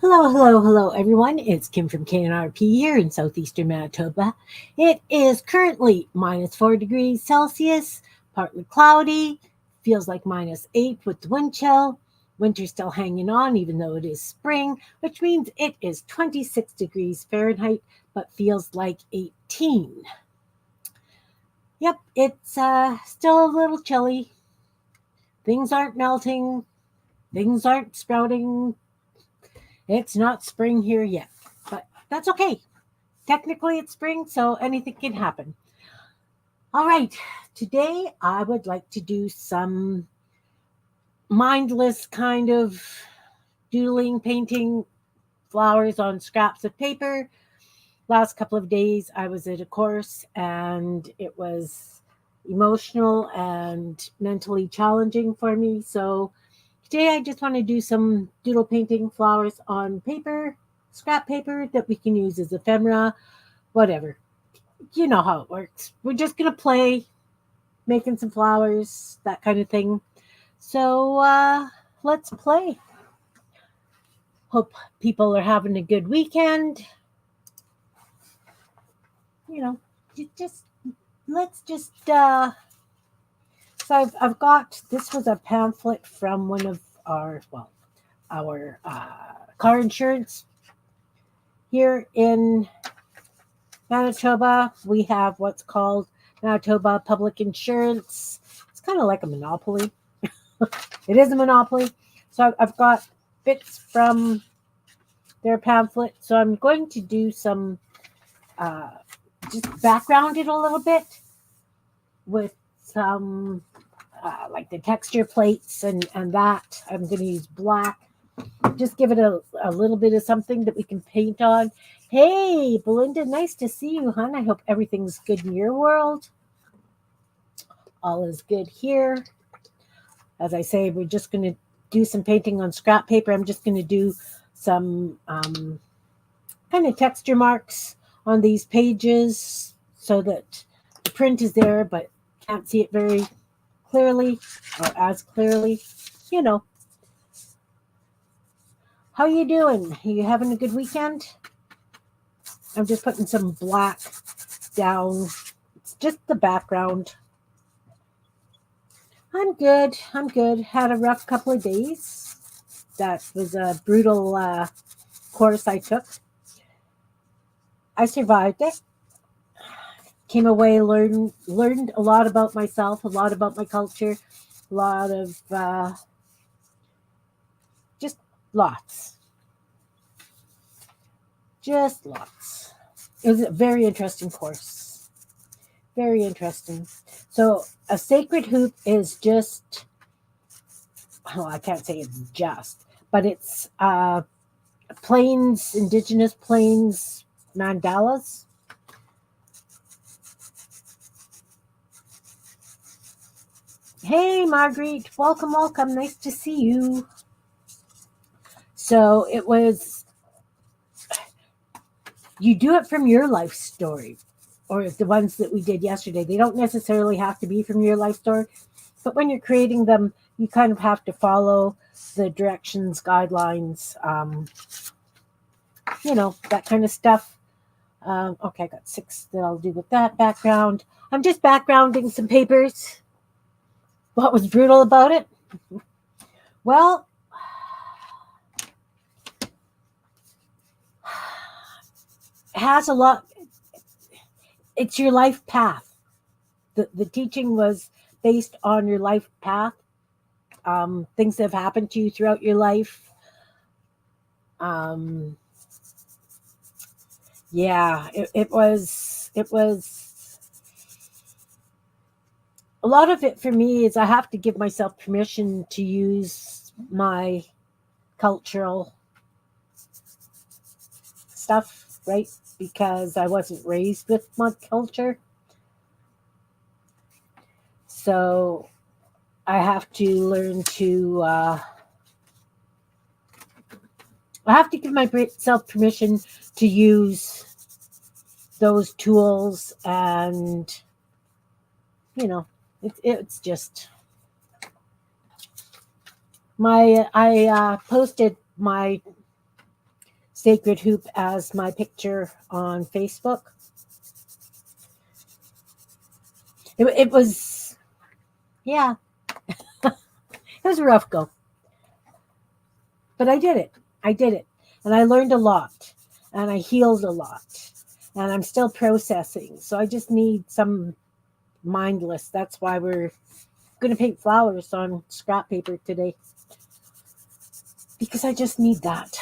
Hello, everyone. It's Kim from K&RP here in southeastern Manitoba. It is currently minus 4 degrees Celsius, partly cloudy, feels like -8 with the wind chill. Winter's still hanging on, even though it is spring, which means it is 26 degrees Fahrenheit, but feels like 18. Yep, it's still a little chilly. Things aren't melting, things aren't sprouting. It's not spring here yet, but that's okay. Technically, it's spring, so anything can happen. All right, today I would like to do some mindless kind of doodling, painting flowers on scraps of paper. Last couple of days, I was at a course and it was emotional and mentally challenging for me. So today, I just want to do some doodle painting flowers on paper, scrap paper that we can use as ephemera, whatever. You know how it works. We're just going to play, making some flowers, that kind of thing. So let's play. Hope people are having a good weekend. You know, just let's just. So I've got, this was a pamphlet from one of our car insurance here in Manitoba. We have what's called Manitoba Public Insurance. It's kind of like a monopoly. It is a monopoly. So I've got bits from their pamphlet. So I'm going to do some, just background it a little bit with some, like the texture plates and that. I'm going to use black. Just give it a little bit of something that we can paint on. Hey, Belinda, nice to see you, hon. I hope everything's good in your world. All is good here. As I say, we're just going to do some painting on scrap paper. I'm just going to do some kind of texture marks on these pages so that the print is there, but can't see it very clearly or as clearly. You know. How you doing? Are you having a good weekend? I'm just putting some black down. It's just the background. I'm good. Had a rough couple of days. That was a brutal course I took. I survived it. Came away, learned a lot about myself, a lot about my culture, a lot of just lots. Just lots. It was a very interesting course. Very interesting. So a sacred hoop is just, well, I can't say it's just, but it's plains, indigenous plains mandalas. Hey, Marguerite, welcome. Nice to see you. So it was, you do it from your life story, or the ones that we did yesterday. They don't necessarily have to be from your life story, but when you're creating them, you kind of have to follow the directions, guidelines, that kind of stuff. Okay, I got 6 that I'll do with that background. I'm just backgrounding some papers. What was brutal about it? Well, it has a lot. It's your life path. The teaching was based on your life path, things that have happened to you throughout your life. Yeah, it was a lot of it for me is I have to give myself permission to use my cultural stuff, right? Because I wasn't raised with my culture. So I have to learn to, I have to give myself permission to use those tools, and, it's just, I posted my sacred hoop as my picture on Facebook. It was, yeah, it was a rough go. But I did it. I did it. And I learned a lot. And I healed a lot. And I'm still processing. So I just need some mindless. That's why we're going to paint flowers on scrap paper today. Because I just need that.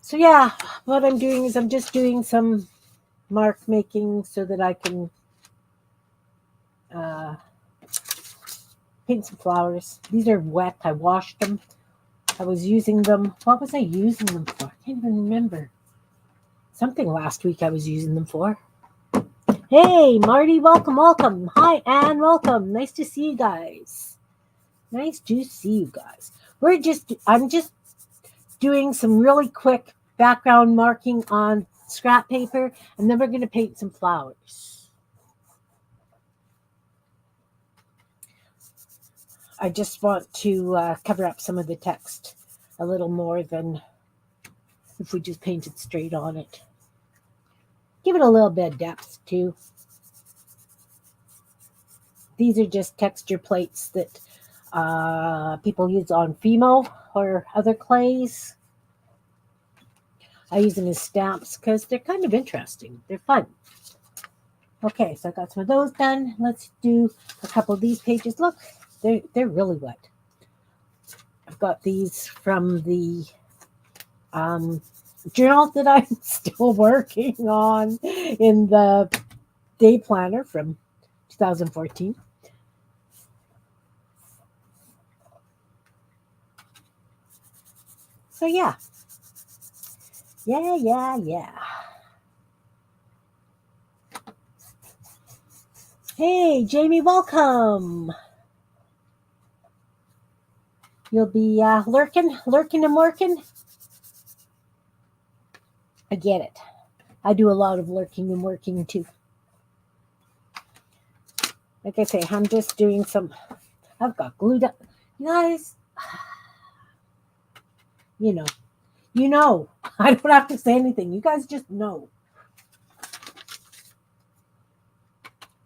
So yeah, what I'm doing is I'm just doing some mark making so that I can paint some flowers. These are wet. I washed them. I was using them. What was I using them for? I can't even remember. Something last week I was using them for. Hey, Marty, welcome, welcome. Hi, Anne, welcome. Nice to see you guys. Nice to see you guys. I'm just doing some really quick background marking on scrap paper, and then we're going to paint some flowers. I just want to cover up some of the text a little more than if we just painted straight on it. Give it a little bit of depth too. These are just texture plates that people use on Fimo or other clays. I use them as stamps because they're kind of interesting. They're fun. Okay, so I got some of those done. Let's do a couple of these pages. Look, they're really wet. I've got these from the journal that I'm still working on in the day planner from 2014. So yeah. Yeah. Hey, Jamie, welcome. You'll be lurking and working. I get it. I do a lot of lurking and working too. Like I say, I'm just doing some. I've got glued up. You guys, you know. I don't have to say anything. You guys just know.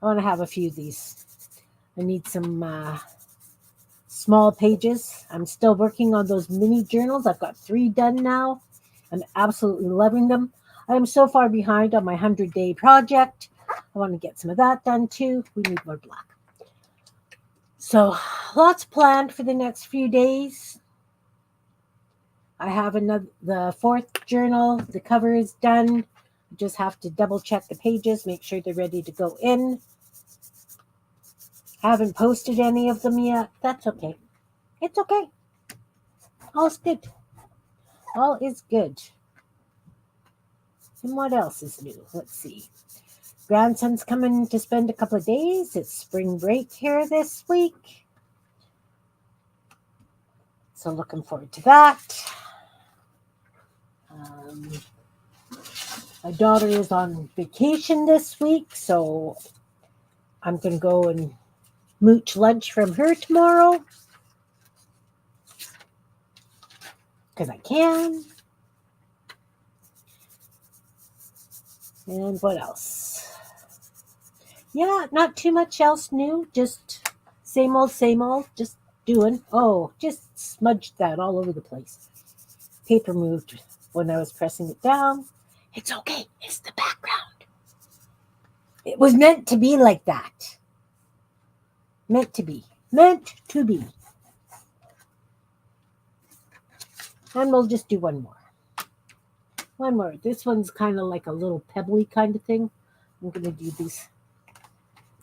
I want to have a few of these. I need some small pages. I'm still working on those mini journals. I've got 3 done now. I'm absolutely loving them. I am so far behind on my 100-day project. I want to get some of that done too. We need more black. So lots planned for the next few days. I have the 4th journal. The cover is done. Just have to double check the pages, make sure they're ready to go in. Haven't posted any of them yet. That's okay. It's okay. All's good. All is good. And what else is new? Let's see. Grandson's coming to spend a couple of days. It's spring break here this week. So looking forward to that. My daughter is on vacation this week, so I'm going to go and mooch lunch from her tomorrow. Because I can. And what else? Yeah, not too much else new. Just same old, just doing. Oh, just smudged that all over the place. Paper moved when I was pressing it down. It's okay. It's the background. It was meant to be like that. Meant to be. Meant to be. And we'll just do one more. One more. This one's kind of like a little pebbly kind of thing. I'm going to do these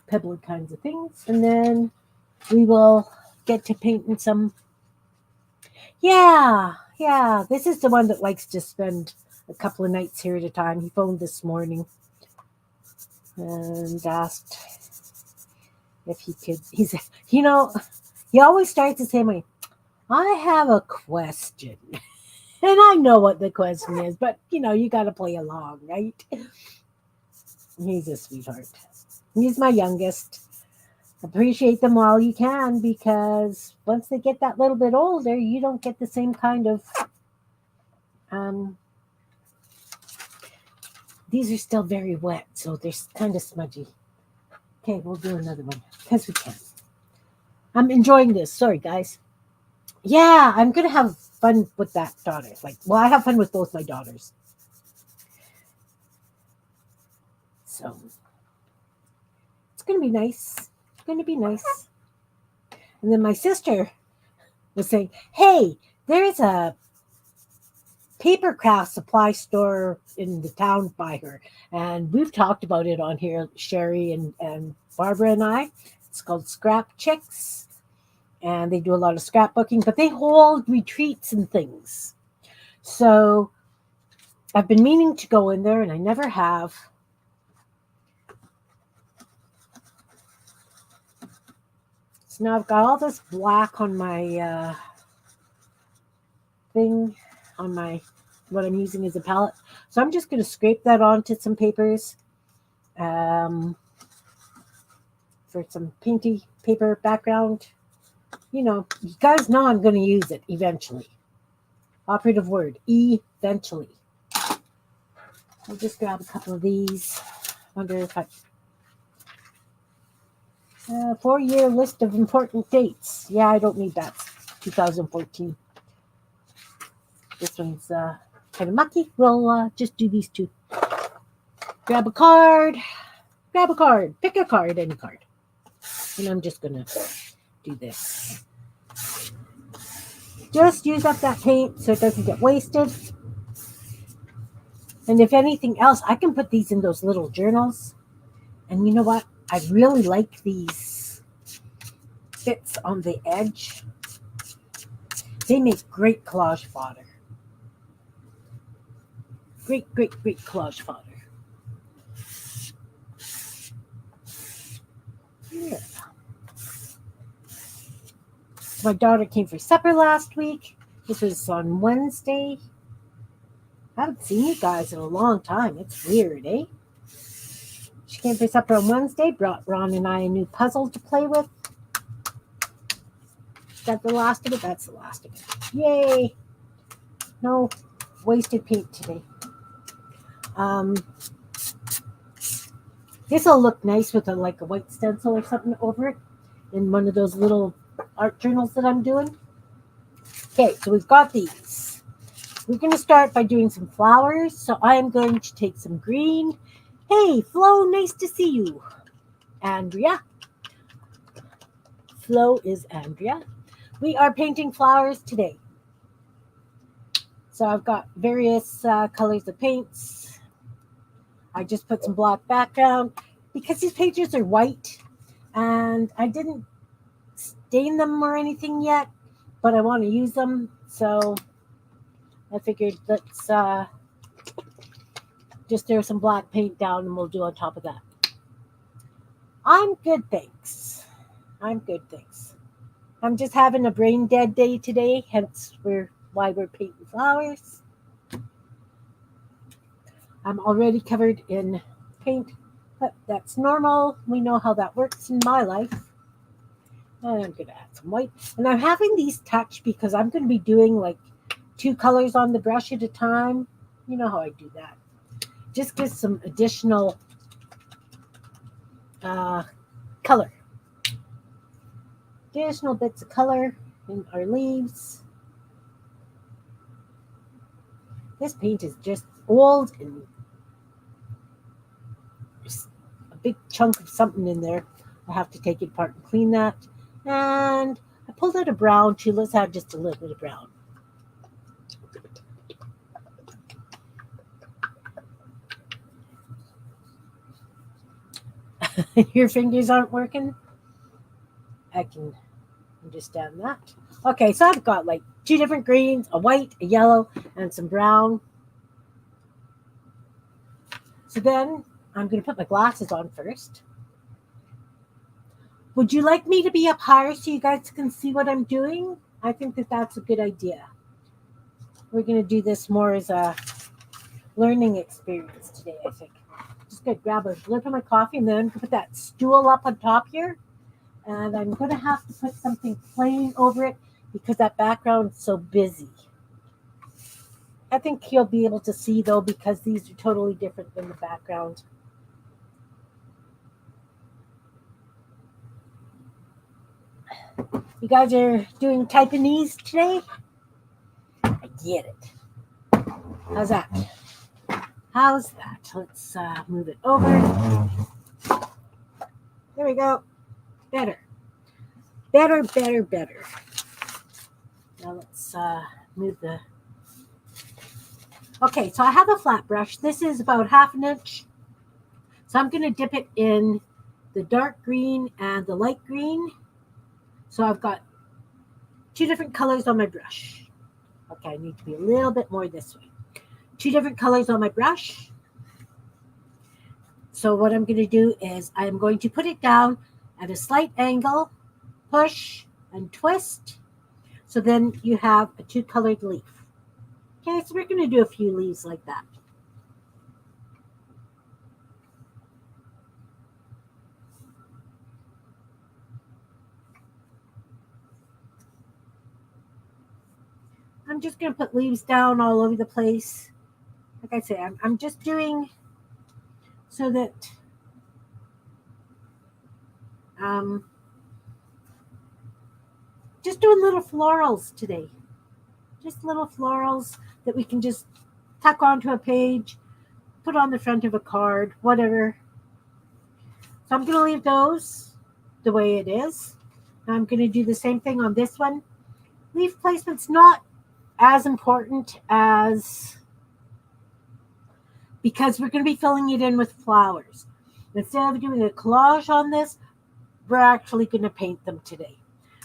pebbly kinds of things. And then we will get to painting some. Yeah. This is the one that likes to spend a couple of nights here at a time. He phoned this morning and asked if he could. He's, he always starts the same way. I have a question. And I know what the question is, but you got to play along, right? He's a sweetheart. He's my youngest. Appreciate them while you can, because once they get that little bit older, you don't get the same kind of um, these are still very wet, so they're kind of smudgy. Okay, we'll do another one because we can. I'm enjoying this. Sorry, guys. Yeah, I'm gonna have fun with that daughter. Like, well, I have fun with both my daughters. So it's gonna be nice. It's gonna be nice. And then my sister was saying, "Hey, there's a paper craft supply store in the town by her, and we've talked about it on here, Sherry and Barbara and I. It's called Scrap Chicks, and they do a lot of scrapbooking, but they hold retreats and things. So I've been meaning to go in there, and I never have. So now I've got all this black on my thing, on my what I'm using as a palette. So I'm just going to scrape that onto some papers for some painty paper background. You know, you guys know I'm going to use it eventually. Operative word, eventually. I'll just grab a couple of these. Wonder if I... 4-year list of important dates. Yeah, I don't need that. 2014. This one's kind of mucky. We'll just do these two. Grab a card. Grab a card. Pick a card, any card. And I'm just going to do this. Just use up that paint so it doesn't get wasted. And if anything else, I can put these in those little journals. And you know what? I really like these bits on the edge. They make great collage fodder. Great collage fodder. Yeah. My daughter came for supper last week. This was on Wednesday. I haven't seen you guys in a long time. It's weird, eh? She came for supper on Wednesday, brought Ron and I a new puzzle to play with. Is that the last of it? That's the last of it. Yay! No wasted paint today. This will look nice with a white stencil or something over it in one of those little art journals that I'm doing. Okay, so we've got these. We're going to start by doing some flowers. So I am going to take some green. Hey, Flo, nice to see you. Andrea. Flo is Andrea. We are painting flowers today. So I've got various colors of paints. I just put some black background because these pages are white and I didn't stain them or anything yet, but I want to use them. So I figured let's just throw some black paint down and we'll do on top of that. I'm good, thanks. I'm good, thanks. I'm just having a brain dead day today, hence why we're painting flowers. I'm already covered in paint, but that's normal. We know how that works in my life. And I'm going to add some white. And I'm having these touch because I'm going to be doing 2 colors on the brush at a time. You know how I do that. Just get some additional color. Additional bits of color in our leaves. This paint is just old and there's a big chunk of something in there. I have to take it apart and clean that. And I pulled out a brown too. Let's add just a little bit of brown. Your fingers aren't working? I can understand that. Okay, so I've got 2 different greens, a white, a yellow, and some brown. So then I'm going to put my glasses on first. Would you like me to be up higher so you guys can see what I'm doing? I think that's a good idea. We're going to do this more as a learning experience today, I think. Just going to grab a slurp of my coffee and then I'm going to put that stool up on top here. And I'm going to have to put something plain over it because that background's so busy. I think you'll be able to see though because these are totally different than the background. You guys are doing Taiwanese today? I get it. How's that? How's that? Let's move it over. There we go. Better. Better, better, better. Now let's move the... Okay, so I have a flat brush. This is about 1/2 inch. So I'm going to dip it in the dark green and the light green. So I've got 2 different colors on my brush. Okay, I need to be a little bit more this way. 2 different colors on my brush. So what I'm going to do is I'm going to put it down at a slight angle, push and twist. So then you have a 2-colored leaf. Okay, so we're going to do a few leaves like that. I'm just going to put leaves down all over the place. Like I say, I'm just doing so that just doing little florals today. Just little florals that we can just tuck onto a page, put on the front of a card, whatever. So I'm going to leave those the way it is. I'm going to do the same thing on this one. Leaf placement's not as important as, because we're going to be filling it in with flowers. Instead of doing a collage on this, we're actually going to paint them today.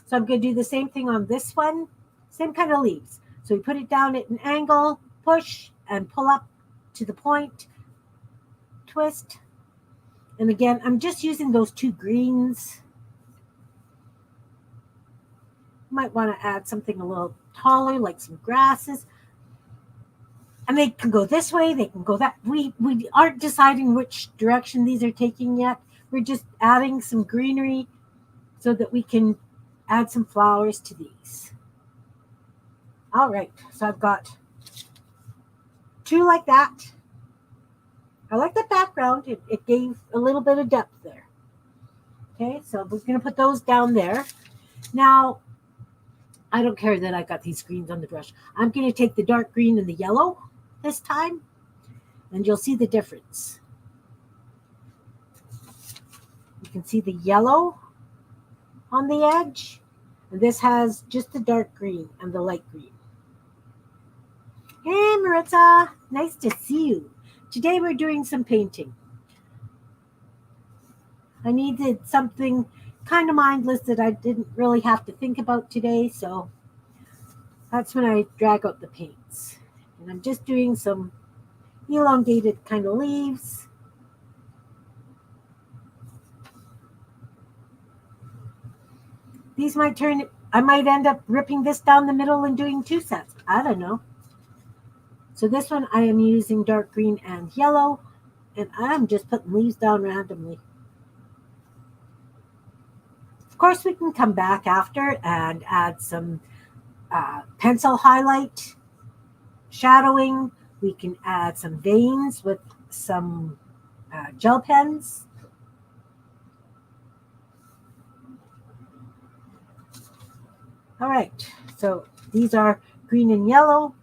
So I'm going to do the same thing on this one, same kind of leaves. So we put it down at an angle, push and pull up to the point, twist. And again, I'm just using those 2 greens. Might want to add something a little taller, like some grasses. And they can go this way, they can go that. We aren't deciding which direction these are taking yet. We're just adding some greenery so that we can add some flowers to these. All right, so I've got 2 like that. I like the background. It gave a little bit of depth there. Okay, so we're going to put those down there. Now, I don't care that I got these greens on the brush. I'm going to take the dark green and the yellow this time, and you'll see the difference. You can see the yellow on the edge, and this has just the dark green and the light green. Hey, Maritza, nice to see you. Today we're doing some painting. I needed something kind of mindless that I didn't really have to think about today, so that's when I drag out the paints. And I'm just doing some elongated kind of leaves. These might turn, I might end up ripping this down the middle and doing 2 sets. I don't know. So this one I am using dark green and yellow, and I'm just putting leaves down randomly. Of course, we can come back after and add some pencil highlight, shadowing. We can add some veins with some gel pens. All right, so these are green and yellow.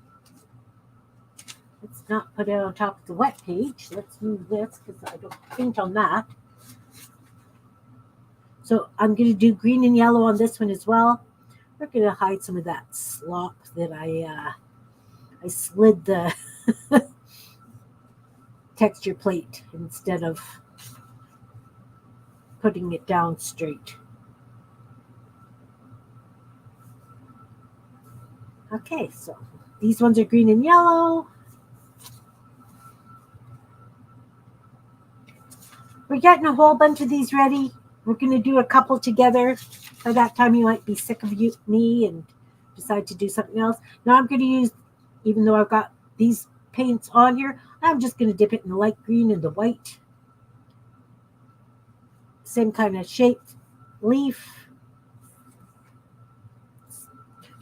Let's not put it on top of the wet page. Let's move this because I don't paint on that. So I'm going to do green and yellow on this one as well. We're going to hide some of that slop that I slid the texture plate instead of putting it down straight. Okay, so these ones are green and yellow. We're getting a whole bunch of these ready. We're going to do a couple together. By that time, you might be sick of me and decide to do something else. Now I'm going to use, even though I've got these paints on here, I'm just going to dip it in the light green and the white. Same kind of shape, leaf,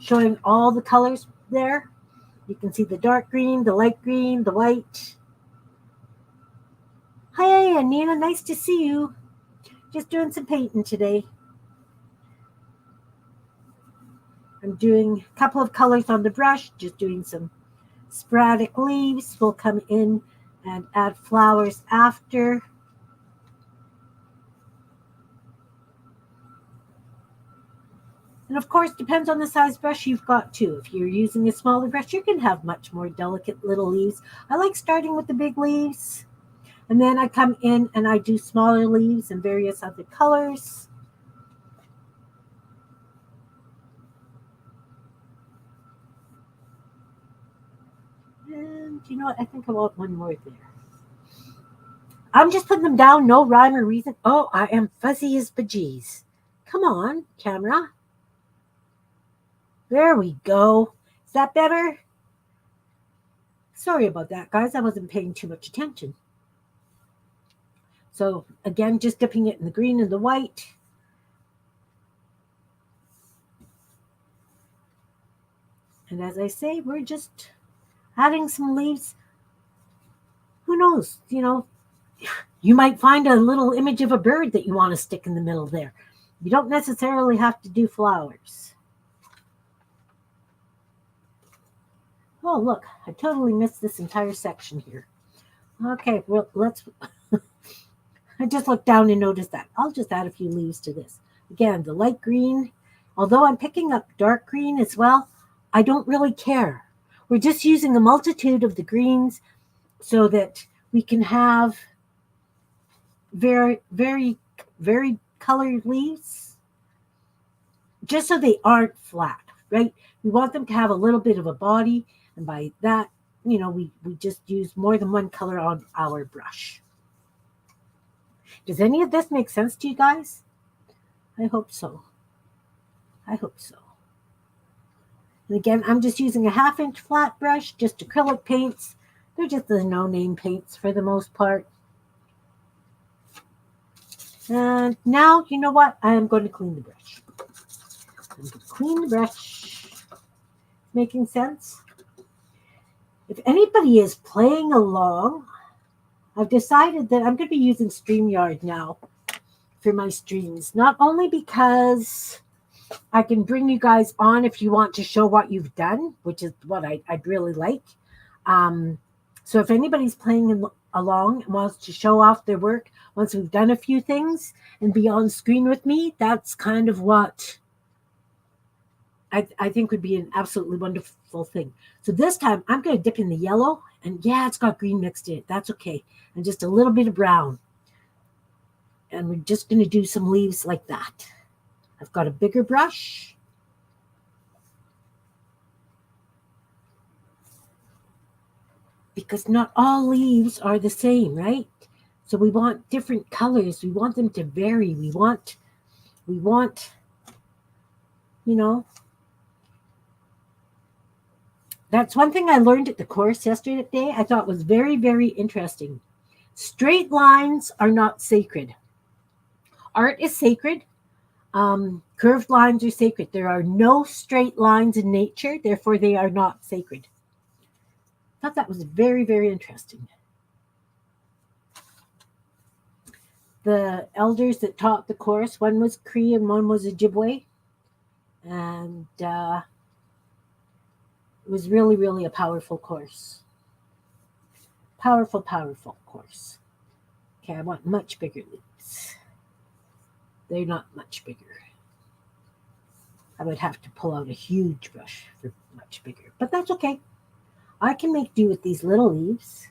showing all the colors there. You can see the dark green, the light green, the white. Hi, Nina, nice to see you. Just doing some painting today. I'm doing a couple of colors on the brush, just doing some sporadic leaves. We'll come in and add flowers after. And of course, depends on the size brush you've got too. If you're using a smaller brush, you can have much more delicate little leaves. I like starting with the big leaves. And then I come in and I do smaller leaves in various other colors. And you know what? I think I want one more there. I'm just putting them down, no rhyme or reason. Oh, I am fuzzy as bejeez. Come on, camera. There we go. Is that better? Sorry about that, guys. I wasn't paying too much attention. So again, just dipping it in the green and the white. And as I say, we're just adding some leaves. Who knows? You might find a little image of a bird that you want to stick in the middle there. You don't necessarily have to do flowers. Oh, look, I totally missed this entire section here. Okay, well, let's... I just looked down and noticed that. I'll just add a few leaves to this. Again, the light green. Although I'm picking up dark green as well, I don't really care. We're just using a multitude of the greens so that we can have very, very, very colored leaves, just so they aren't flat, right? We want them to have a little bit of a body, and by that, we just use more than one color on our brush. Does any of this make sense to you guys? I hope so. I hope so. And again, I'm just using a 1/2-inch flat brush, just acrylic paints. They're just the no-name paints for the most part. And now, you know what? I am going to clean the brush. I'm going to clean the brush. Making sense? If anybody is playing along, I've decided that I'm going to be using StreamYard now for my streams. Not only because I can bring you guys on if you want to show what you've done, which is what I'd really like. So if anybody's playing along and wants to show off their work once we've done a few things and be on screen with me, that's kind of what I think would be an absolutely wonderful thing. So this time I'm going to dip in the yellow, and yeah, it's got green mixed in it. That's okay. And just a little bit of brown. And we're just going to do some leaves like that. I've got a bigger brush. Because not all leaves are the same, right? So we want different colors. We want them to vary. We want, that's one thing I learned at the course yesterday. I thought was very, very interesting. Straight lines are not sacred. Art is sacred. Curved lines are sacred. There are no straight lines in nature, therefore they are not sacred. I thought that was very, very interesting. The elders that taught the course, one was Cree and one was Ojibwe. And it was really, really a powerful course. Powerful, powerful course. Okay, I want much bigger leaves. They're not much bigger. I would have to pull out a huge brush for much bigger, but that's okay. I can make do with these little leaves.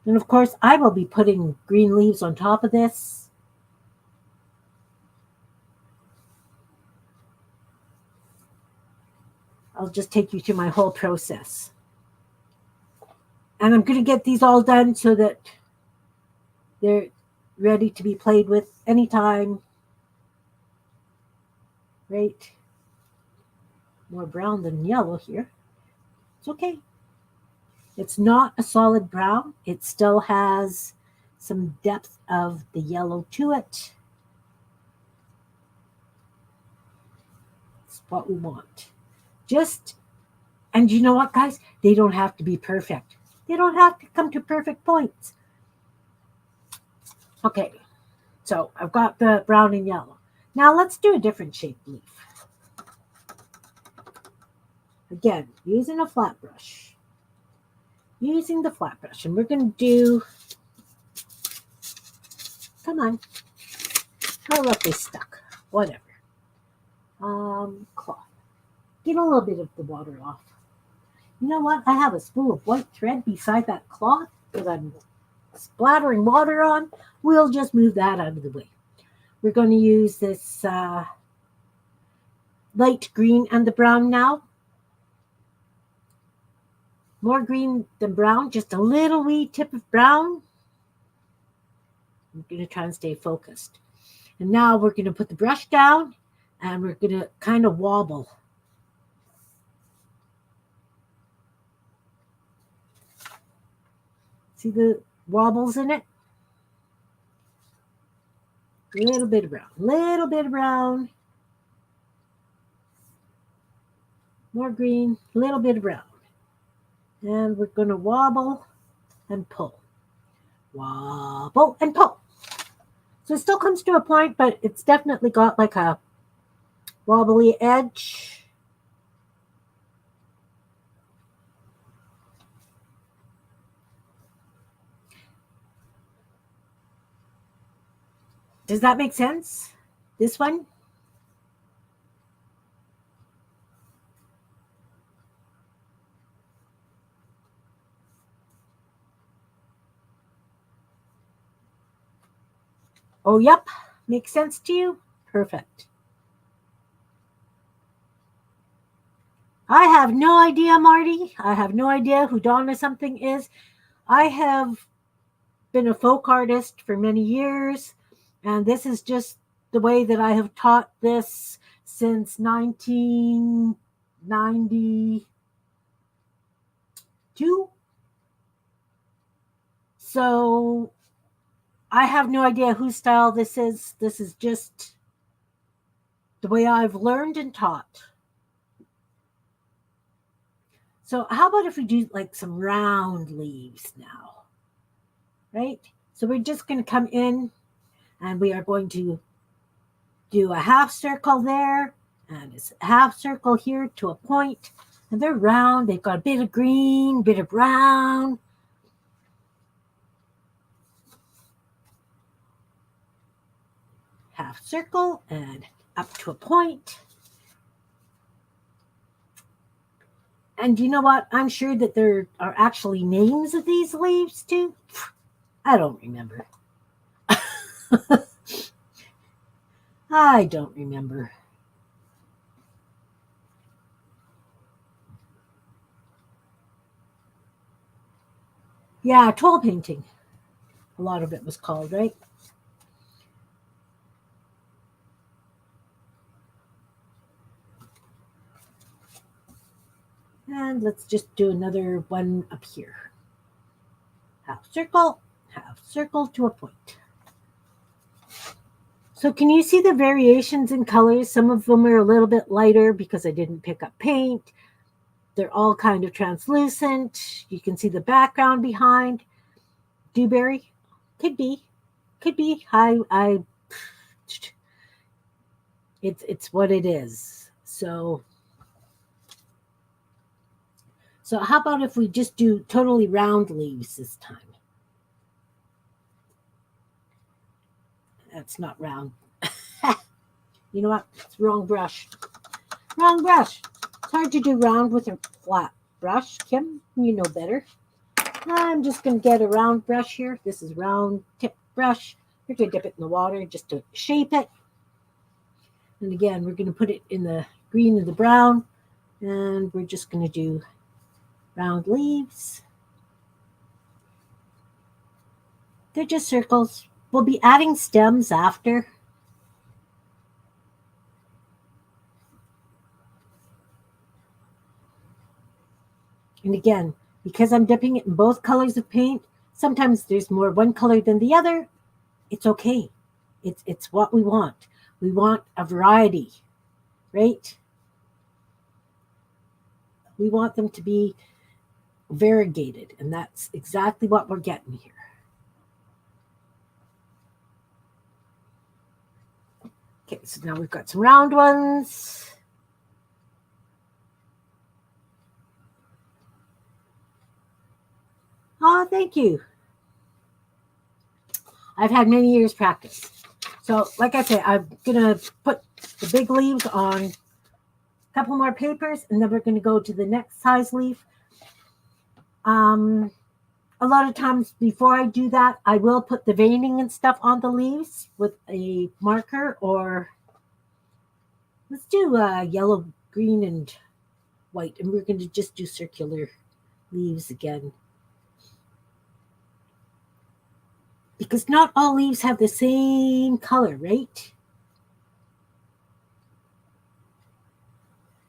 And of course, I will be putting green leaves on top of this. I'll just take you through my whole process. And I'm going to get these all done so that they're ready to be played with anytime. Right? More brown than yellow here. It's okay. It's not a solid brown. It still has some depth of the yellow to it. what we want. And you know what, guys? They don't have to be perfect. They don't have to come to perfect points. Okay, so I've got the brown and yellow. Now let's do a different shaped leaf. Again, using a flat brush. Using the flat brush. And we're going to do, come on. Oh, look, they stuck. Whatever. Cloth. Get a little bit of the water off. You know what? I have a spool of white thread beside that cloth that I'm splattering water on. We'll just move that out of the way. We're going to use this light green and the brown now. More green than brown, just a little wee tip of brown. I'm going to try and stay focused. And now we're going to put the brush down and we're going to kind of wobble. See the wobbles in it? A little bit of brown, little bit of brown. More green, a little bit of brown. And we're going to wobble and pull. Wobble and pull. So it still comes to a point, but it's definitely got like a wobbly edge. Does that make sense? This one? Oh, yep. Makes sense to you? Perfect. I have no idea, Marty. I have no idea who Donna something is. I have been a folk artist for many years, and this is just the way that I have taught this since 1992. So I have no idea whose style this is. This is just the way I've learned and taught. So how about if we do like some round leaves now, right? So we're just going to come in and we are going to do a half circle there and it's a half circle here to a point. And they're round. They've got a bit of green, bit of brown. Half circle and up to a point. And you know what? I'm sure that there are actually names of these leaves too. I don't remember. I don't remember. Yeah, toll painting. A lot of it was called, right? And let's just do another one up here. Half circle to a point. So can you see the variations in colors? Some of them are a little bit lighter because I didn't pick up paint. They're all kind of translucent. You can see the background behind. Dewberry? Could be. It's what it is. So how about if we just do totally round leaves this time? That's not round. You know what? It's wrong brush. Wrong brush. It's hard to do round with a flat brush. Kim, you know better. I'm just going to get a round brush here. This is round tip brush. We're going to dip it in the water just to shape it. And again, we're going to put it in the green and the brown. And we're just going to do round leaves. They're just circles. We'll be adding stems after. And again, because I'm dipping it in both colors of paint, sometimes there's more one color than the other. It's okay. It's what we want. We want a variety, right? We want them to be variegated, and that's exactly what we're getting here. Okay, so now we've got some round ones. Oh, thank you. I've had many years practice. So, like I said, I'm going to put the big leaves on a couple more papers, and then we're going to go to the next size leaf. A lot of times before I do that, I will put the veining and stuff on the leaves with a marker, or let's do yellow, green, and white. And we're going to just do circular leaves again. Because not all leaves have the same color, right?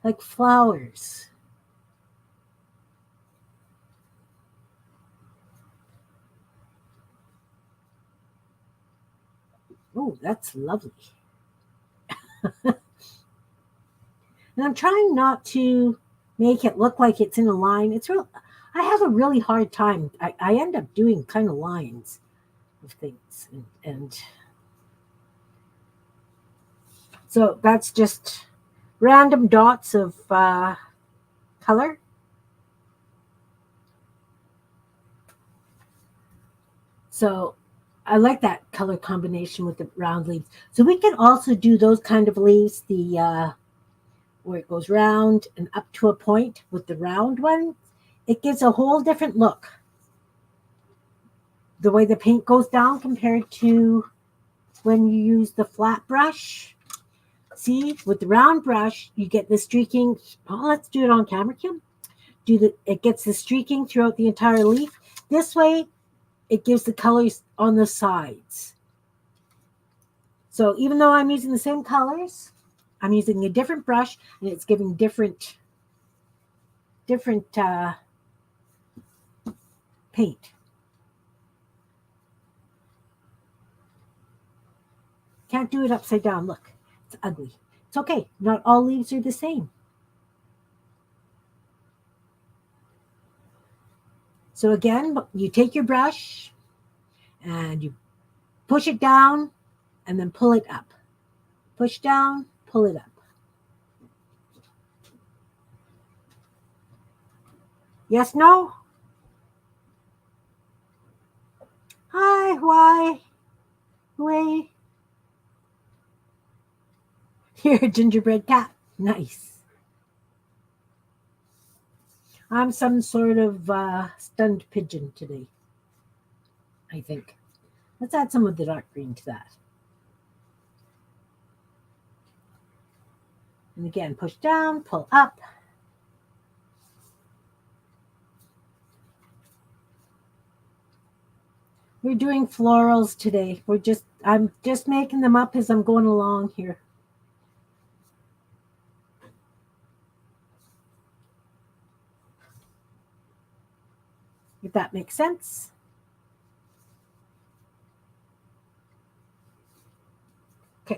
Like flowers. Oh, that's lovely. And I'm trying not to make it look like it's in a line. I have a really hard time. I end up doing kind of lines of things. And so that's just random dots of color. So I like that color combination with the round leaves. So we can also do those kind of leaves, the where it goes round and up to a point with the round one. It gives a whole different look. The way the paint goes down compared to when you use the flat brush. See, with the round brush, you get the streaking. Oh, let's do it on camera, Kim. It gets the streaking throughout the entire leaf. This way, it gives the colors on the sides. So even though I'm using the same colors, I'm using a different brush, and it's giving different paint. Can't do it upside down. Look, it's ugly. It's okay. Not all leaves are the same. So again, you take your brush and you push it down and then pull it up. Push down, pull it up. Yes, no? Hi, why? Way. You're a gingerbread cat. Nice. I'm some sort of stunned pigeon today, I think. Let's add some of the dark green to that. And again, push down, pull up. We're doing florals today. I'm just making them up as I'm going along here. If that makes sense. Okay,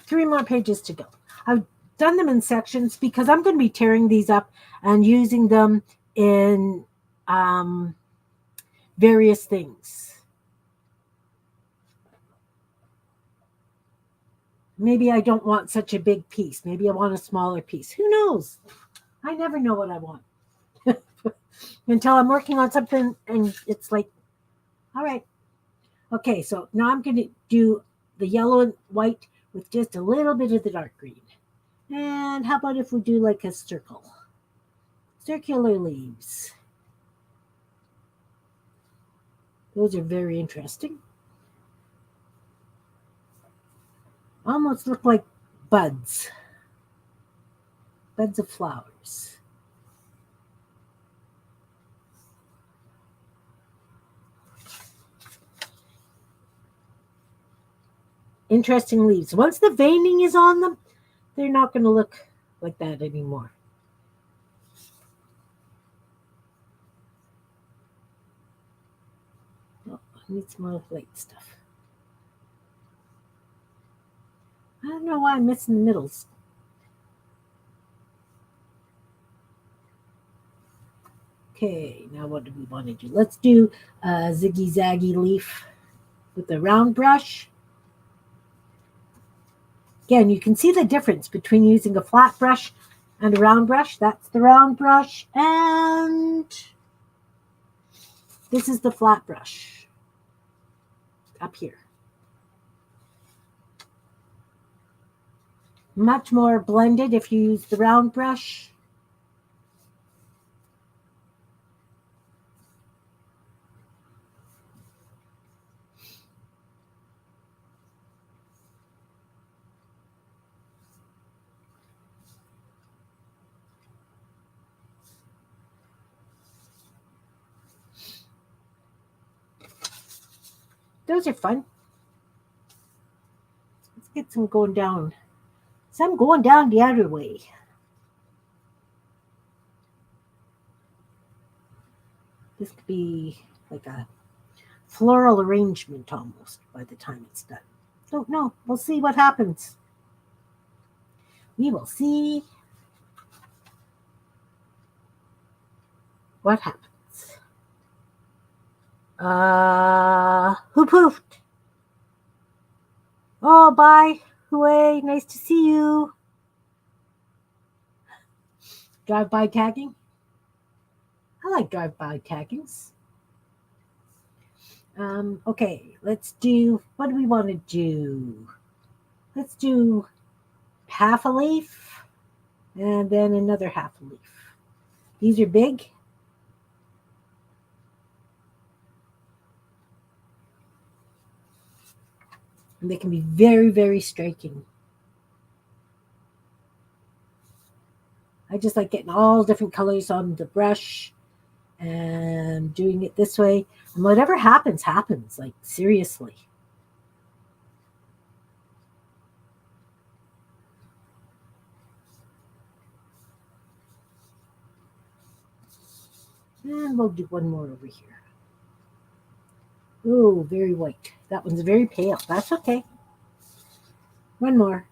3 more pages to go. I've done them in sections because I'm going to be tearing these up and using them in various things. Maybe I don't want such a big piece. Maybe I want a smaller piece. Who knows? I never know what I want until I'm working on something and it's like, all right. Okay, so now I'm going to do the yellow and white with just a little bit of the dark green. And how about if we do like a circle? Circular leaves. Those are very interesting. Almost look like buds. Buds of flowers. Interesting leaves. Once the veining is on them, they're not going to look like that anymore. Oh, I need some more light stuff. I don't know why I'm missing the middles. Okay, now what do we want to do? Let's do a ziggy-zaggy leaf with a round brush. Again, you can see the difference between using a flat brush and a round brush. That's the round brush, and this is the flat brush up here. Much more blended if you use the round brush. Those are fun. Let's get some going down. Some going down the other way. This could be like a floral arrangement almost by the time it's done. Don't know. We'll see what happens. We will see what happens. Who poofed? Oh, bye. Hooey, nice to see you. Drive-by tagging? I like drive-by taggings. Okay, let's do, what do we want to do? Let's do half a leaf and then another half a leaf. These are big. And they can be very, very striking. I just like getting all different colors on the brush and doing it this way. And whatever happens, happens. Like, seriously. And we'll do one more over here. Ooh, very white. That one's very pale. That's okay. One more.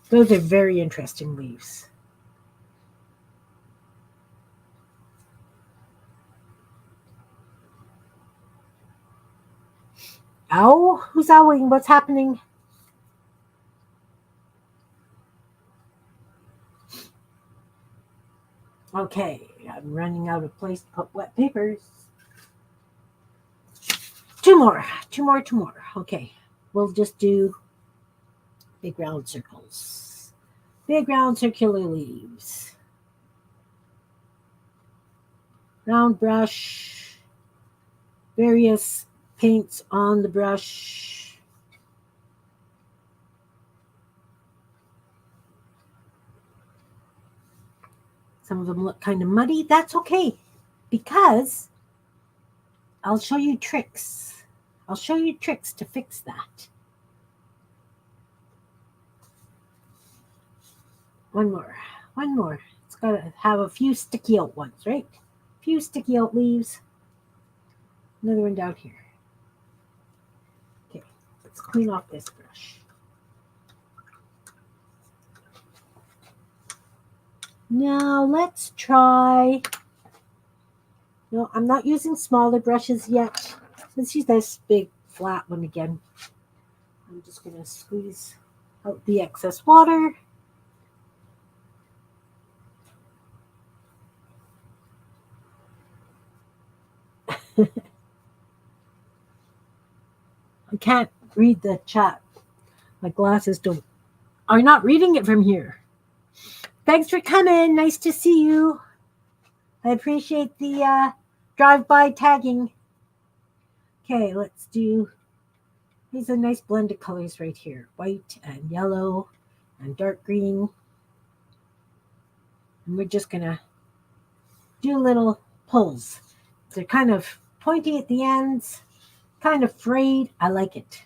Those are very interesting leaves. Ow? Who's owing? What's happening? Okay, I'm running out of place to put wet papers. Two more. Okay, we'll just do big round circles. Big round circular leaves. Round brush. Various paints on the brush. Some of them look kind of muddy. That's okay, because I'll show you tricks. I'll show you tricks to fix that. One more. It's got to have a few sticky out ones, right? A few sticky out leaves. Another one down here. Okay, let's clean off this brush. Now let's try. No, I'm not using smaller brushes yet. Let's use this big flat one again. I'm just going to squeeze out the excess water. I can't read the chat. My glasses are not reading it from here. Thanks for coming. Nice to see you. I appreciate the drive-by tagging. Okay, let's do, these are nice blend of colors right here. White and yellow and dark green. And we're just going to do little pulls. They're kind of pointy at the ends, kind of frayed. I like it.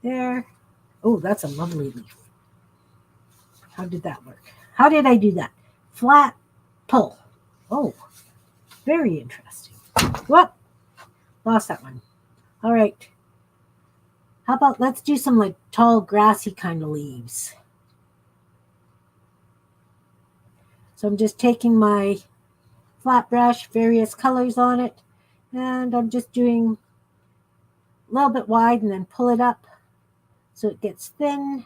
There. Oh, that's a lovely leaf. How did that work? How did I do that? Flat pull. Oh, very interesting. Whoop, lost that one. All right. How about let's do some like tall, grassy kind of leaves. So I'm just taking my flat brush, various colors on it, and I'm just doing a little bit wide and then pull it up so it gets thin.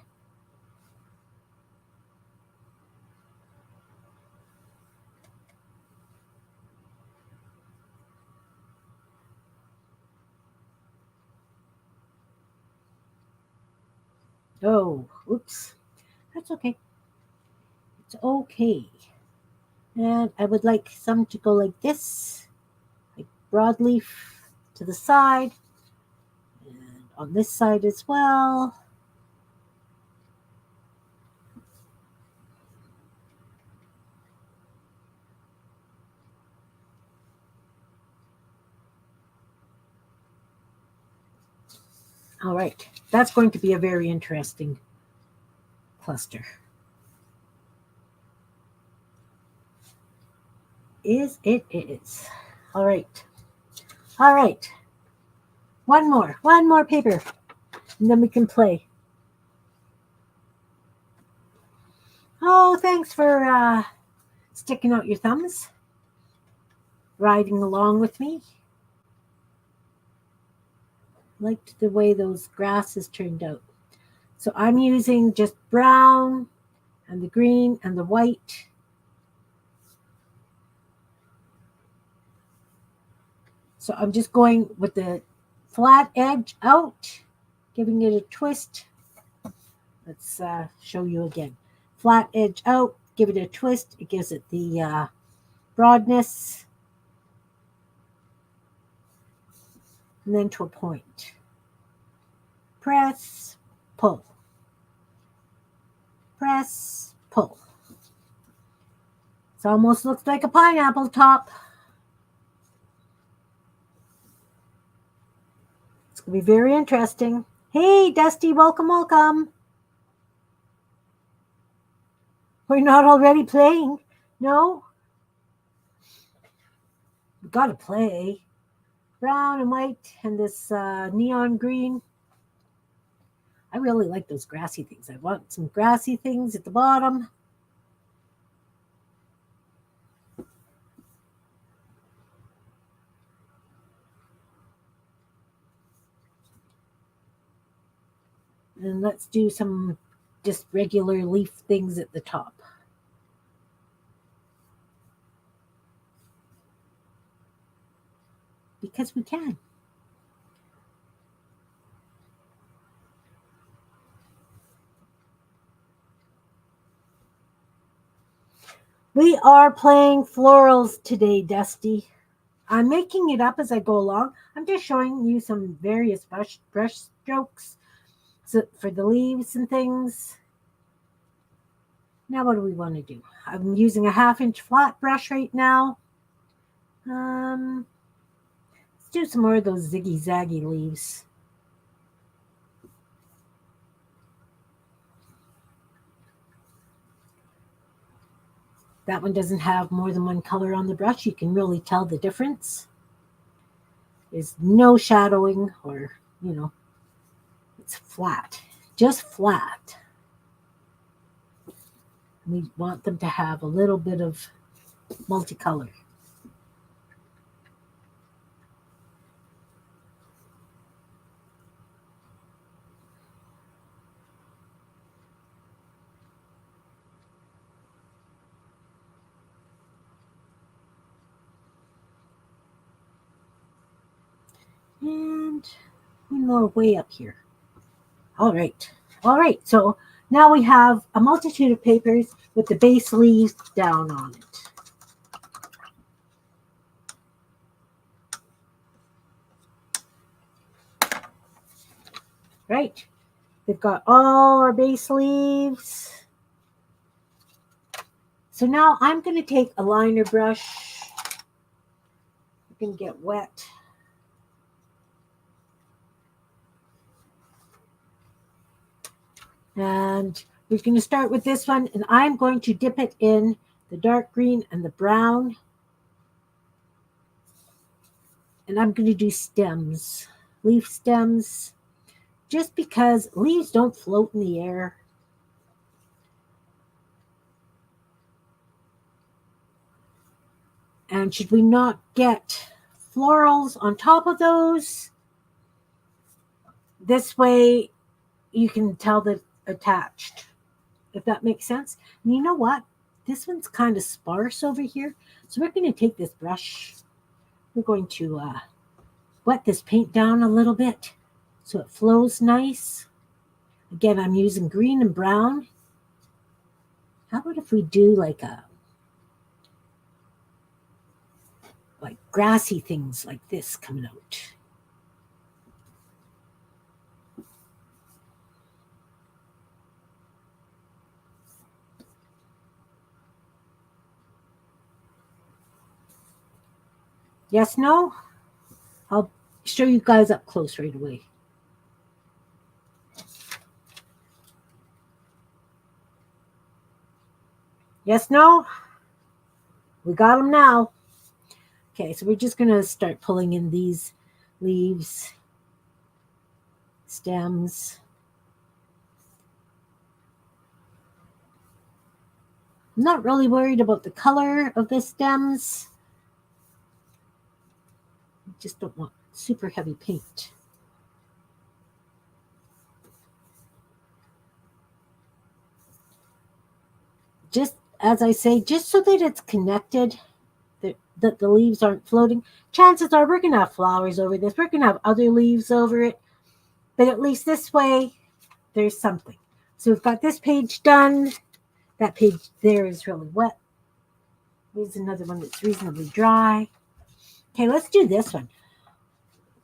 Oh, oops. That's okay. It's okay. And I would like some to go like this, like broadleaf to the side, and on this side as well. All right, that's going to be a very interesting cluster. It is. All right. All right. One more paper, and then we can play. Oh, thanks for sticking out your thumbs, riding along with me. Liked the way those grasses turned out. So I'm using just brown and the green and the white. So I'm just going with the flat edge out, giving it a twist. Let's show you again. Flat edge out, give it a twist. It gives it the broadness. And then to a point. Press, pull. Press, pull. It almost looks like a pineapple top. It's going to be very interesting. Hey, Dusty, welcome, welcome. We're not already playing. No? We've got to play. Brown and white and this neon green. I really like those grassy things. I want some grassy things at the bottom. And let's do some just regular leaf things at the top. Because we can. We are playing florals today, Dusty. I'm making it up as I go along. I'm just showing you some various brush strokes for the leaves and things. Now what do we want to do? I'm using a 1/2-inch flat brush right now. Let's do some more of those ziggy-zaggy leaves. That one doesn't have more than one color on the brush. You can really tell the difference. There's no shadowing or, it's flat, just flat. We want them to have a little bit of multicolor. And one more way up here. All right. So now we have a multitude of papers with the base leaves down on it. Right. We've got all our base leaves. So now I'm going to take a liner brush. You can get wet. And we're going to start with this one, and I'm going to dip it in the dark green and the brown And I'm going to do stems, leaf stems, just because leaves don't float in the air. And should we not get florals on top of those? This way you can tell that attached, if that makes sense. And you know what? This one's kind of sparse over here. So we're going to take this brush. We're going to wet this paint down a little bit so it flows nice. Again, I'm using green and brown. How about if we do like grassy things like this coming out? Yes, no? I'll show you guys up close right away. Yes, no? We got them now. Okay, so we're just going to start pulling in these leaves, stems. I'm not really worried about the color of the stems. I just don't want super heavy paint. Just as I say, just so that it's connected, that the leaves aren't floating. Chances are we're going to have flowers over this. We're going to have other leaves over it. But at least this way, there's something. So we've got this page done. That page there is really wet. Here's another one that's reasonably dry. Okay, let's do this one.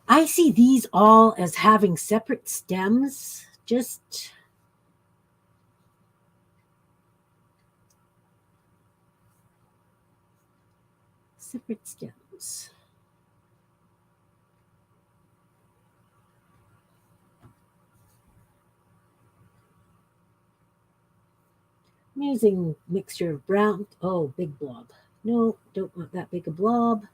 I see these all as having separate stems. Just separate stems. I'm using mixture of brown. Oh, big blob. No, don't want that big a blob.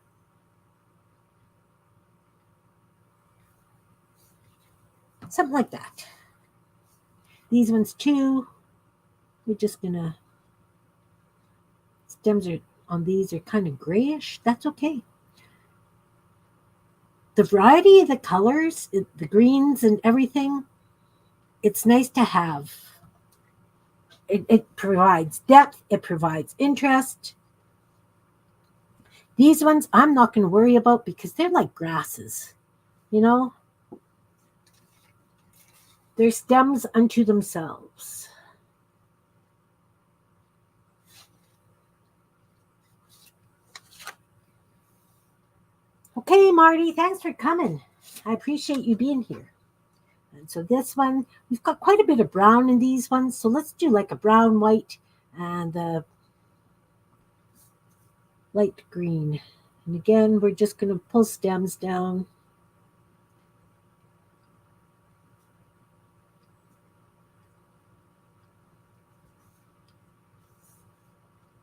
Something like that. These ones too. We're just gonna, stems are on these are kind of grayish. That's okay. The variety of the colors, the greens and everything, it's nice to have. It provides depth. It provides interest. These ones I'm not going to worry about because they're like grasses, you know? They're stems unto themselves. Okay, Marty, thanks for coming. I appreciate you being here. And so this one, we've got quite a bit of brown in these ones. So let's do like a brown, white, and the light green. And again, we're just going to pull stems down.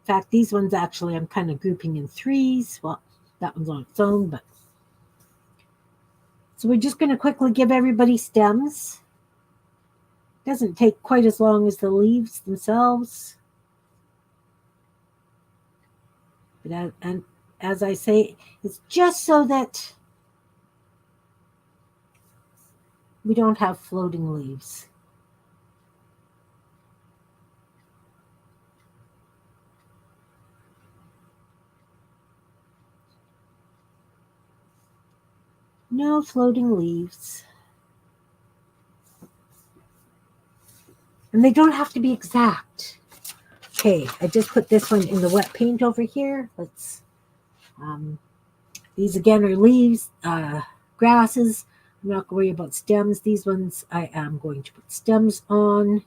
In fact, these ones actually I'm kind of grouping in threes. Well, that one's on its own, but. So we're just going to quickly give everybody stems. Doesn't take quite as long as the leaves themselves. But and as I say, it's just so that we don't have floating leaves. No floating leaves. And they don't have to be exact. Okay, I just put this one in the wet paint over here. Let's, these again are leaves, grasses. I'm not going to worry about stems. These ones I am going to put stems on.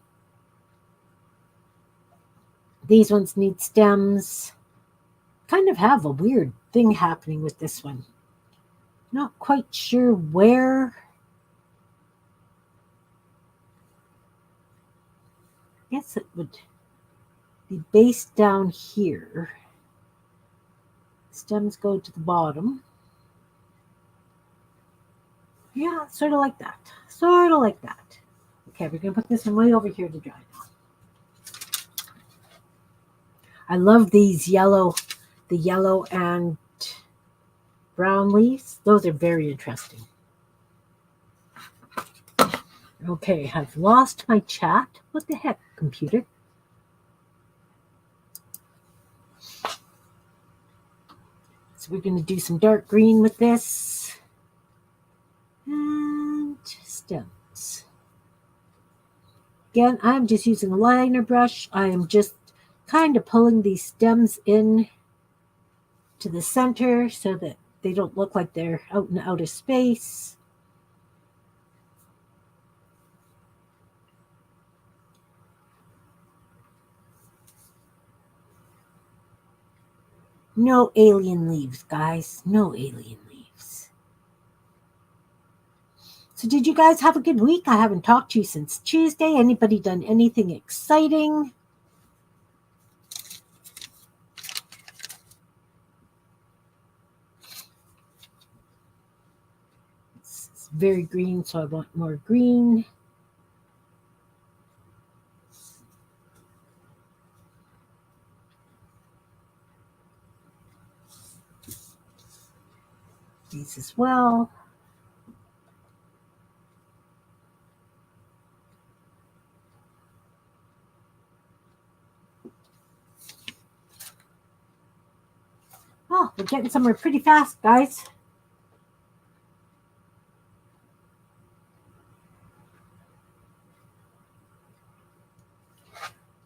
These ones need stems. Kind of have a weird thing happening with this one. Not quite sure where. I guess it would be based down here. Stems go to the bottom. Yeah, sort of like that. Sort of like that. Okay, we're going to put this one way over here to dry now. I love these the yellow and brown leaves. Those are very interesting. Okay, I've lost my chat. What the heck, computer? So we're going to do some dark green with this. And stems. Again, I'm just using a liner brush. I am just kind of pulling these stems in to the center so that they don't look like they're out in outer space. No alien leaves, guys. No alien leaves. So did you guys have a good week? I haven't talked to you since Tuesday. Anybody done anything exciting? It's very green, so I want more green. These as well. Oh, we're getting somewhere pretty fast, guys.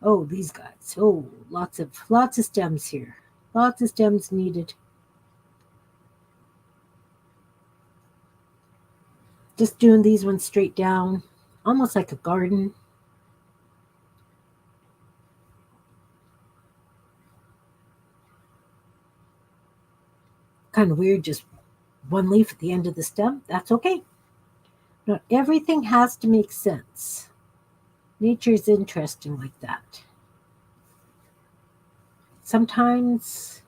Oh, these guys. Oh, lots of stems here. Lots of stems needed. Just doing these ones straight down, almost like a garden. Kind of weird, just one leaf at the end of the stem. That's okay. Not everything has to make sense. Nature is interesting like that. Sometimes,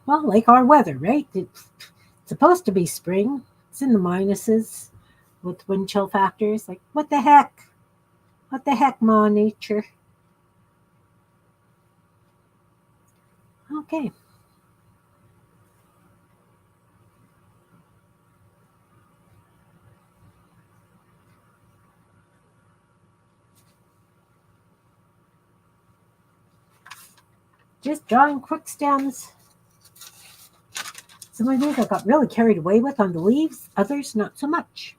well, like our weather, right? It's supposed to be spring. It's in the minuses with wind chill factors. Like, what the heck? What the heck, Ma Nature? Okay. Just drawing quick stems. Some of these I got really carried away with on the leaves, others not so much.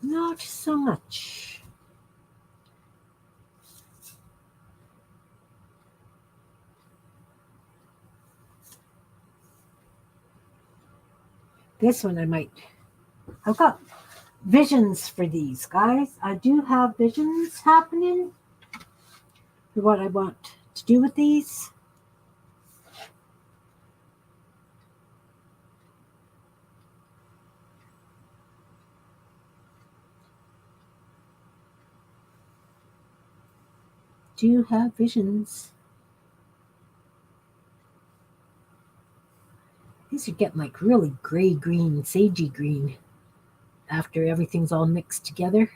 Not so much. This one I've got visions for these, guys. I do have visions happening for what I want to do with these. Do have visions. These are getting like really gray green, sagey green after everything's all mixed together.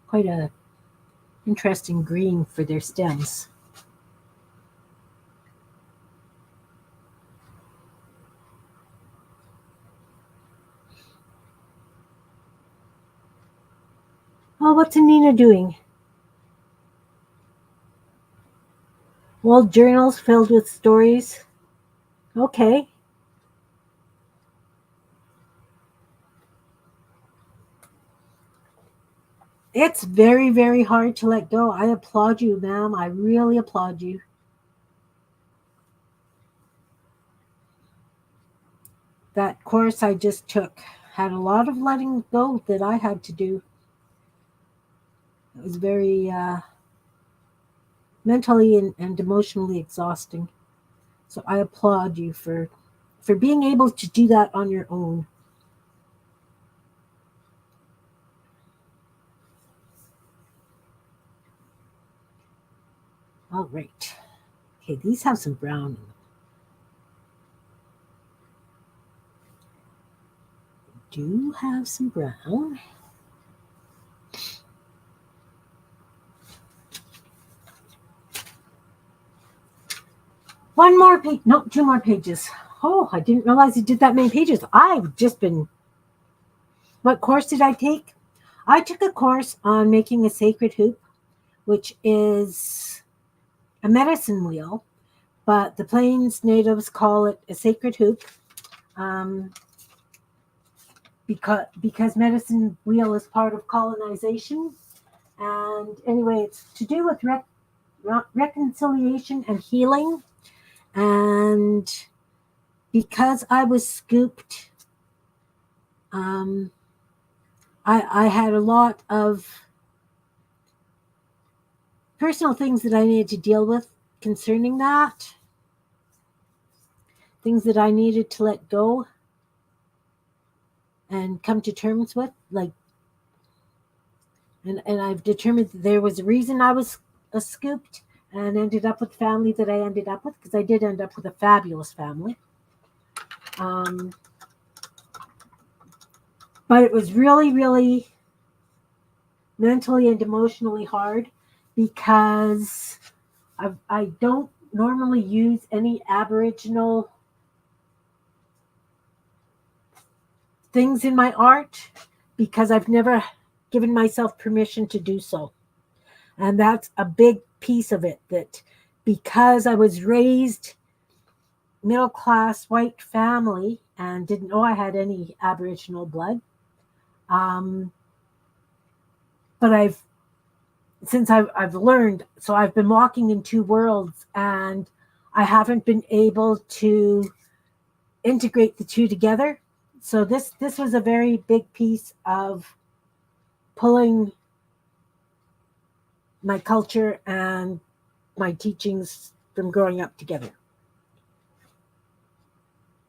Quite a interesting green for their stems. Oh, what's Anina doing? Old journals filled with stories. Okay. It's very, very hard to let go. I applaud you, ma'am. I really applaud you. That course I just took had a lot of letting go that I had to do. It was very mentally and emotionally exhausting. So I applaud you for being able to do that on your own. All right. Okay, these have some brown in them. do have some brown. One more page. No, 2 more pages. Oh, I didn't realize it did that many pages. I've just been... What course did I take? I took a course on making a sacred hoop, which is a medicine wheel, but the Plains natives call it a sacred hoop because medicine wheel is part of colonization. And anyway, it's to do with reconciliation and healing. And because I was scooped, I had a lot of personal things that I needed to deal with concerning that. Things that I needed to let go and come to terms with. And I've determined that there was a reason I was scooped and ended up with the family that I ended up with, because I did end up with a fabulous family. But it was really, really mentally and emotionally hard, because I don't normally use any Aboriginal things in my art, because I've never given myself permission to do so. And that's a big piece of it, that because I was raised middle-class white family and didn't know I had any Aboriginal blood, but since I've learned, so I've been walking in 2 worlds, and I haven't been able to integrate the 2 together. So this was a very big piece of pulling my culture and my teachings from growing up together.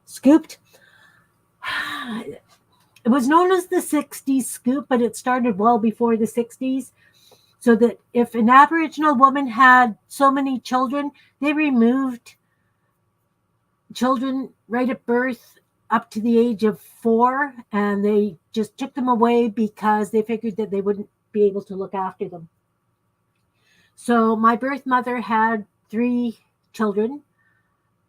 Scooped. It was known as the 60s scoop, but it started well before the 60s. So that if an Aboriginal woman had so many children, they removed children right at birth up to the age of 4, and they just took them away because they figured that they wouldn't be able to look after them. So my birth mother had 3 children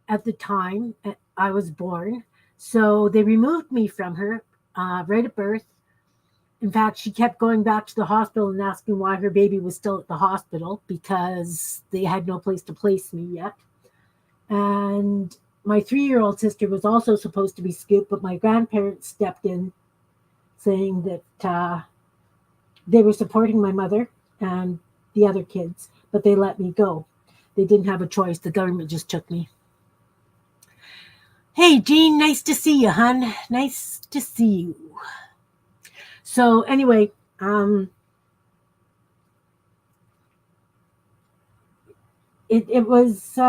at the time I was born. So they removed me from her right at birth. In fact, she kept going back to the hospital and asking why her baby was still at the hospital, because they had no place to place me yet. And my 3-year-old sister was also supposed to be scooped, but my grandparents stepped in saying that they were supporting my mother and the other kids, but they let me go. They didn't have a choice. The government just took me. Hey, Jean, nice to see you, hon. Nice to see you. So anyway, it was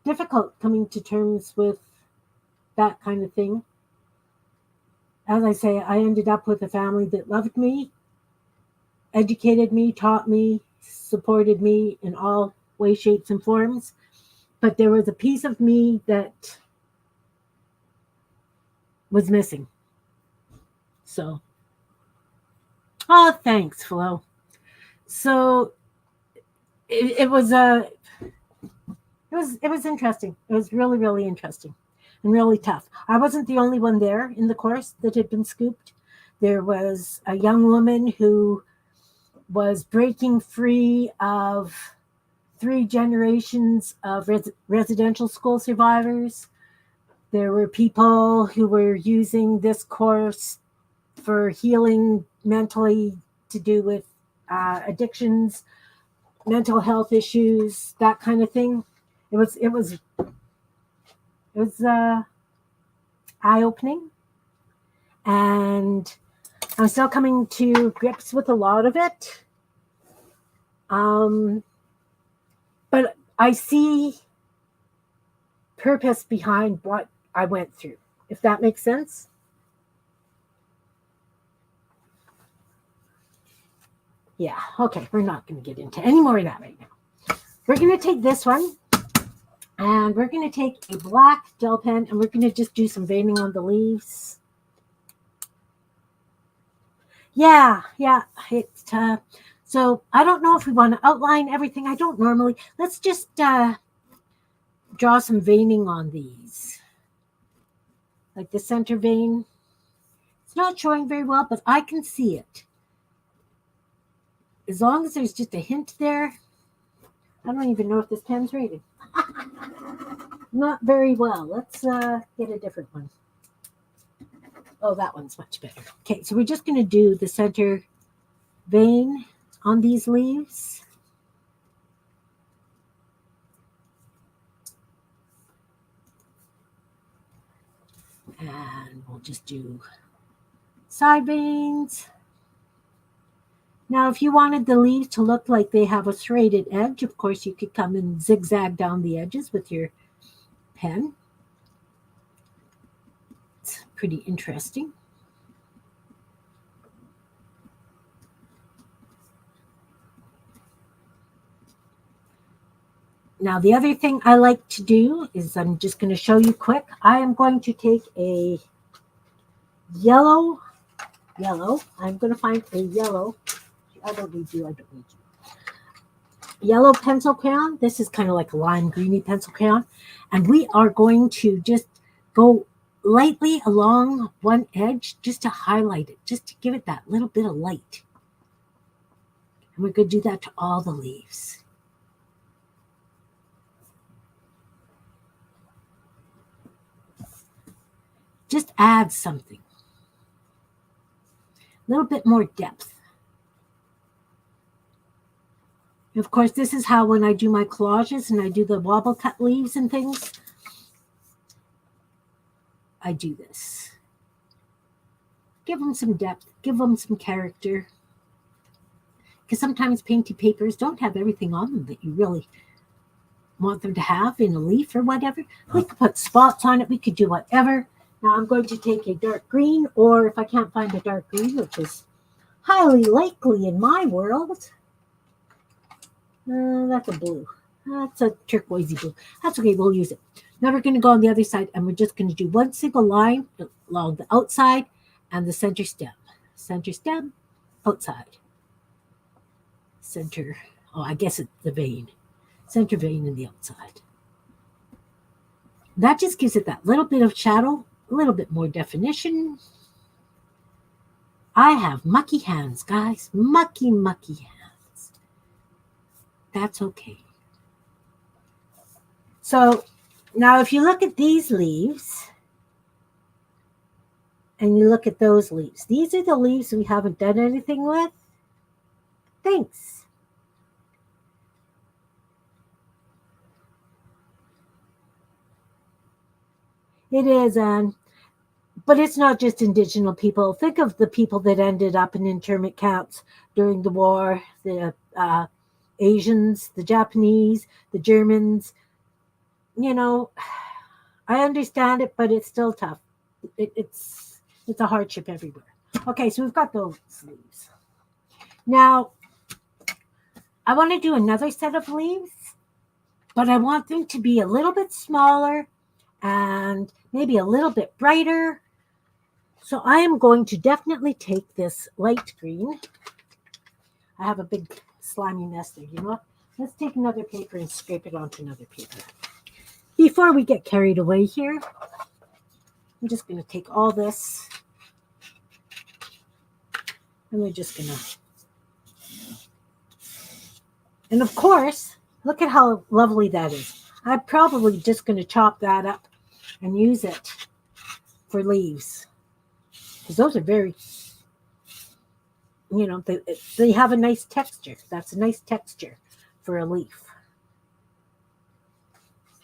difficult coming to terms with that kind of thing. As I say, I ended up with a family that loved me, educated me, taught me, supported me in all ways, shapes, and forms. But there was a piece of me that was missing. So, oh, thanks, Flo. So it was interesting. It was really, really interesting and really tough. I wasn't the only one there in the course that had been scooped. There was a young woman who was breaking free of 3 generations of residential school survivors. There were people who were using this course for healing mentally, to do with addictions, mental health issues, that kind of thing. It was eye-opening, and I'm still coming to grips with a lot of it. But I see purpose behind what I went through, if that makes sense. Yeah, okay, we're not going to get into any more of that right now. We're going to take this one, and we're going to take a black gel pen, and we're going to just do some veining on the leaves. Yeah, yeah. It's so I don't know if we want to outline everything. I don't normally. Let's just draw some veining on these. Like the center vein. It's not showing very well, but I can see it. As long as there's just a hint there. I don't even know if this pen's rated. Not very well. Let's get a different one. Oh, that one's much better. Okay, so we're just going to do the center vein on these leaves. And we'll just do side veins. Now, if you wanted the leaves to look like they have a serrated edge, of course, you could come and zigzag down the edges with your pen. It's pretty interesting. Now, the other thing I like to do is I'm just going to show you quick. I am going to take a yellow. I'm going to find a yellow. I don't need you. Yellow pencil crayon. This is kind of like a lime greeny pencil crayon. And we are going to just go lightly along one edge just to highlight it, just to give it that little bit of light. And we're going to do that to all the leaves. Just add something. A little bit more depth. And of course, this is how when I do my collages and I do the wobble cut leaves and things, I do this. Give them some depth, give them some character. Because sometimes painty papers don't have everything on them that you really want them to have in a leaf or whatever. We could put spots on it, we could do whatever. Now I'm going to take a dark green, or if I can't find a dark green, which is highly likely in my world, that's a blue. That's a turquoisey blue. That's okay, we'll use it. Now we're going to go on the other side, and we're just going to do one single line along the outside and the center stem. Center stem, outside. Center, I guess it's the vein. Center vein in the outside. That just gives it that little bit of shadow, a little bit more definition. I have mucky hands, guys. Mucky hands. That's okay. So now if you look at these leaves and you look at those leaves, these are the leaves we haven't done anything with. Thanks. It is, but it's not just Indigenous people. Think of the people that ended up in internment camps during the war, the Asians, the Japanese, the Germans. You know, I understand it, but it's still tough. It's a hardship everywhere. Okay, so we've got those leaves. Now, I want to do another set of leaves, but I want them to be a little bit smaller and maybe a little bit brighter. So I am going to definitely take this light green. I have a big slimy mess there. You know what? Let's take another paper and scrape it onto another paper. Before we get carried away here, I'm just going to take all this and we're just going to... And of course, look at how lovely that is. I'm probably just going to chop that up and use it for leaves. Because those are very, they have a nice texture. That's a nice texture for a leaf.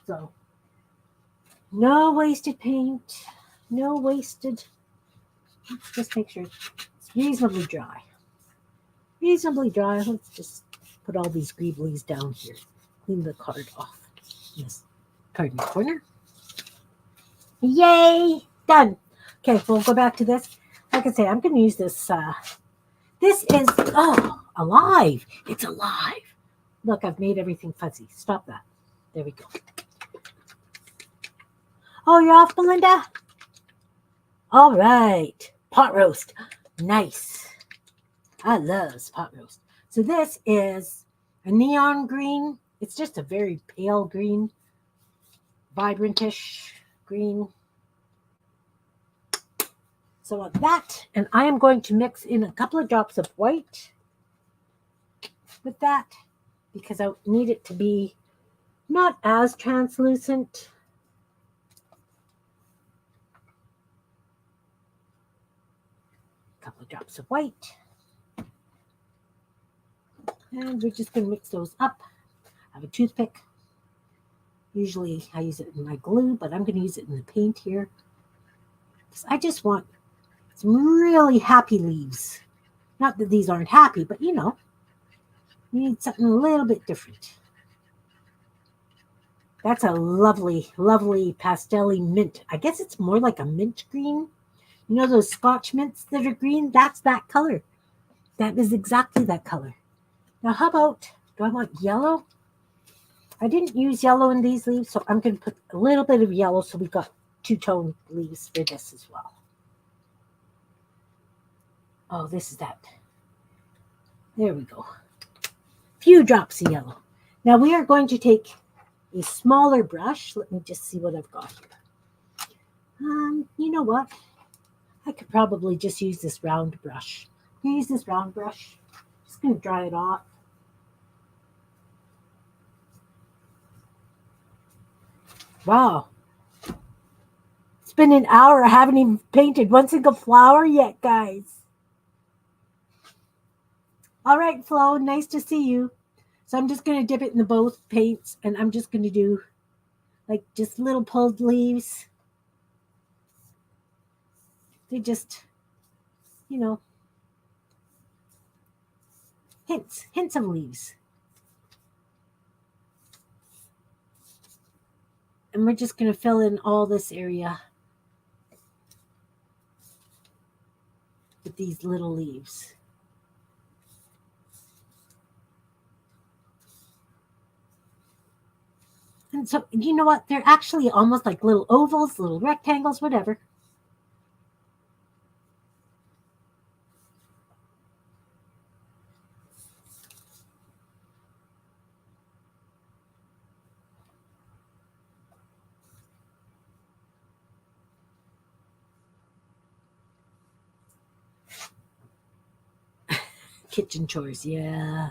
So, no wasted paint. No wasted. Let's just make sure it's reasonably dry. Reasonably dry. Let's just put all these greeblies down here. Clean the card off. Yes, card in the corner. Yay! Done. Okay, we'll go back to this. Like I say, I'm going to use this. This is, alive. It's alive. Look, I've made everything fuzzy. Stop that. There we go. Oh, you're off, Belinda? All right. Pot roast. Nice. I love pot roast. So this is a neon green. It's just a very pale green, vibrantish green. So that, and I am going to mix in a couple of drops of white with that because I need it to be not as translucent. A couple of drops of white. And we're just going to mix those up. I have a toothpick. Usually I use it in my glue, but I'm going to use it in the paint here. Because I just want some really happy leaves. Not that these aren't happy, but you need something a little bit different. That's a lovely, lovely pastel-y mint. I guess it's more like a mint green. You know those Scotch mints that are green? That's that color. That is exactly that color. Now how about, do I want yellow? I didn't use yellow in these leaves, so I'm going to put a little bit of yellow so we got two-tone leaves for this as well. Oh, this is that. There we go. Few drops of yellow. Now we are going to take a smaller brush. Let me just see what I've got here. You know what? I could probably just use this round brush. I'm going to use this round brush. Just going to dry it off. Wow. It's been an hour. I haven't even painted one single flower yet, guys. All right, Flo, nice to see you. So I'm just going to dip it in the both paints, and I'm just going to do like just little pulled leaves. They just, hints of leaves. And we're just going to fill in all this area with these little leaves. And so, you know what? They're actually almost like little ovals, little rectangles, whatever. Kitchen chores, yeah.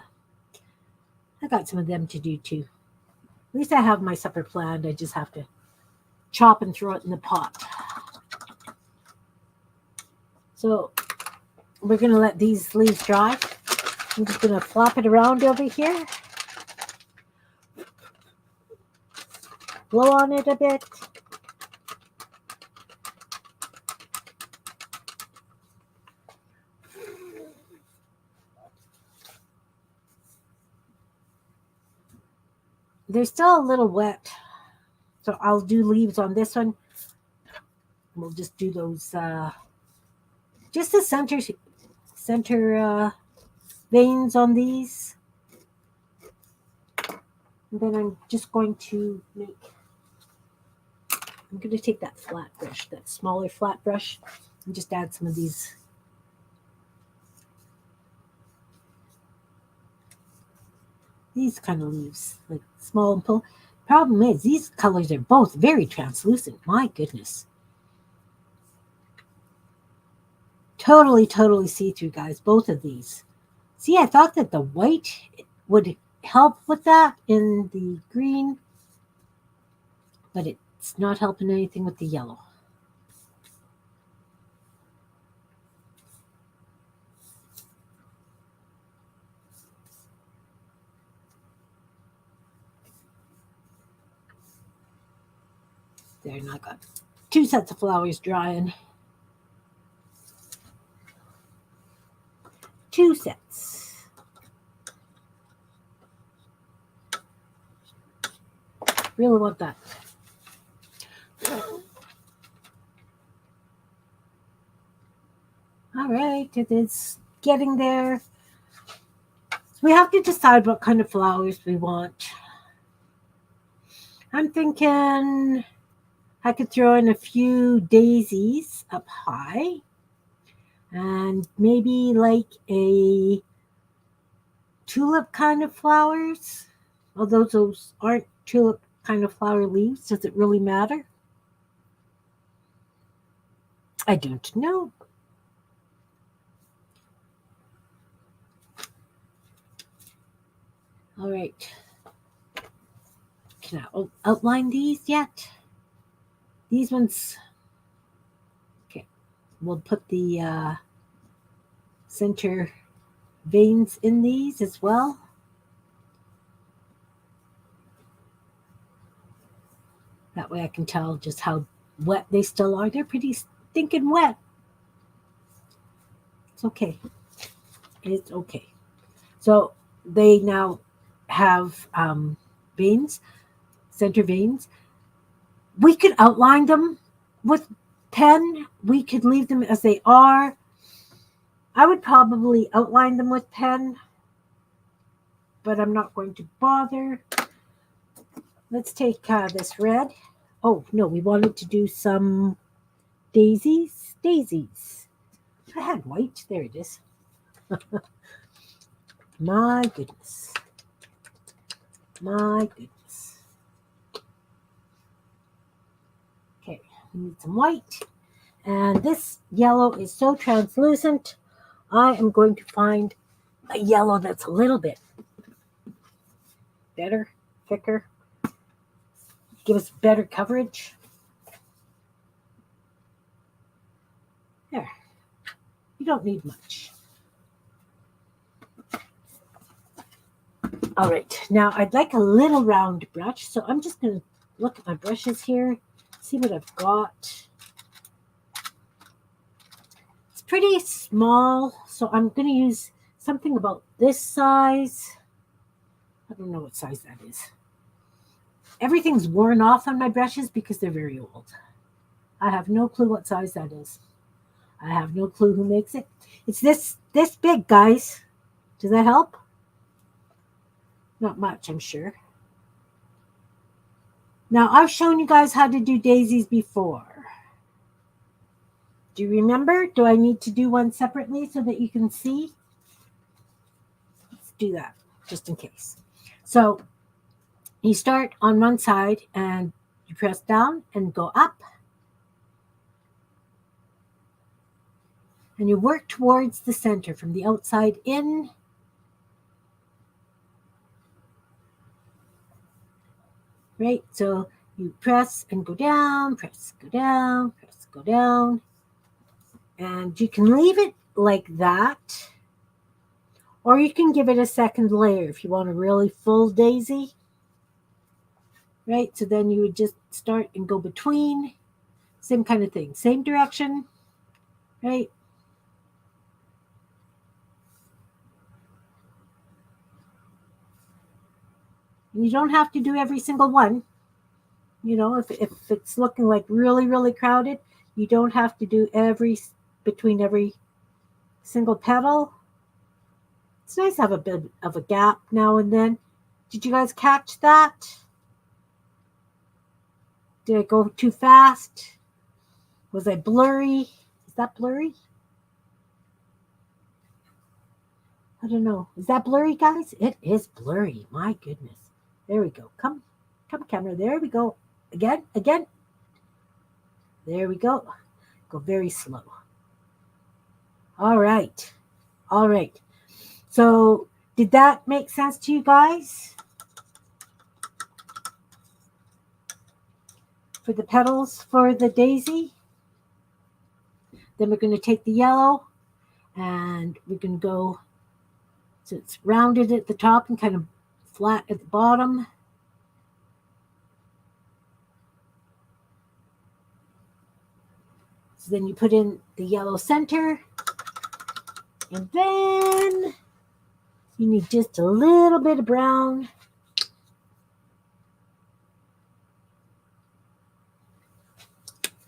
I got some of them to do too. At least I have my supper planned. I just have to chop and throw it in the pot. So we're going to let these leaves dry. I'm just going to flop it around over here. Blow on it a bit. They're still a little wet, so I'll do leaves on this one. We'll just do those, just the center veins on these. And then I'm just going to I'm going to take that flat brush, that smaller flat brush, and just add some of these. These kind of leaves, like small and pull. Problem is, these colors are both very translucent. My goodness. Totally see-through, guys, both of these. See, I thought that the white would help with that in the green, but it's not helping anything with the yellow. There, now I got 2 sets of flowers drying. 2 sets. Really want that. All right, it is getting there. We have to decide what kind of flowers we want. I'm thinking I could throw in a few daisies up high. and maybe like a tulip kind of flowers. Although those aren't tulip kind of flower leaves, does it really matter? I don't know. All right. Can I outline these yet? These ones, okay. We'll put the center veins in these as well. That way I can tell just how wet they still are. They're pretty stinking wet. It's okay. It's okay. So they now have veins, center veins. We could outline them with pen. We could leave them as they are. I would probably outline them with pen, but I'm not going to bother. Let's take this red. Oh, no, we wanted to do some daisies. Daisies. I had white. There it is. My goodness. My goodness. Okay, we need some white. And this yellow is so translucent, I am going to find a yellow that's a little bit better, thicker, give us better coverage. There. You don't need much. All right, now I'd like a little round brush, so I'm just going to look at my brushes here, see what I've got. It's pretty small, so I'm going to use something about this size. I don't know what size that is. Everything's worn off on my brushes because they're very old. I have no clue what size that is. I have no clue who makes it. It's this big, guys. Does that help? Not much, I'm sure. Now, I've shown you guys how to do daisies before. Do you remember? Do I need to do one separately so that you can see? Let's do that, just in case. So, you start on one side and you press down and go up. And you work towards the center from the outside in. Right? So you press and go down, press, go down, press, go down. And you can leave it like that. Or you can give it a second layer if you want a really full daisy. Right? So then you would just start and go between. Same kind of thing. Same direction. Right? And you don't have to do every single one. You know, if it's looking like really, really crowded, you don't have to do between every single petal. It's nice to have a bit of a gap now and then. Did you guys catch that? Did I go too fast? Was I blurry? Is that blurry? I don't know. Is that blurry, guys? It is blurry. My goodness. There we go. Come, camera. There we go. Again. There we go. Go very slow. All right. So, did that make sense to you guys? For the petals for the daisy? Then we're going to take the yellow and we're going to go, so it's rounded at the top and kind of flat at the bottom. So then you put in the yellow center, and then you need just a little bit of brown.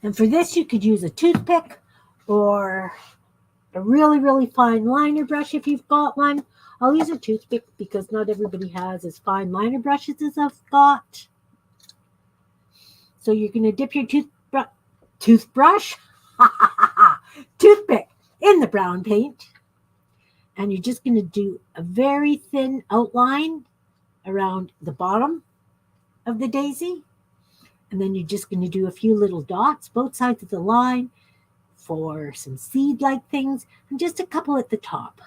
And for this, you could use a toothpick or a really, really fine liner brush if you've got one. I'll use a toothpick because not everybody has as fine liner brushes as I've got. So you're going to dip your toothpick in the the brown paint, and you're just going to do a very thin outline around the bottom of the daisy. And then you're just going to do a few little dots both sides of the line for some seed-like things, and just a couple at the top.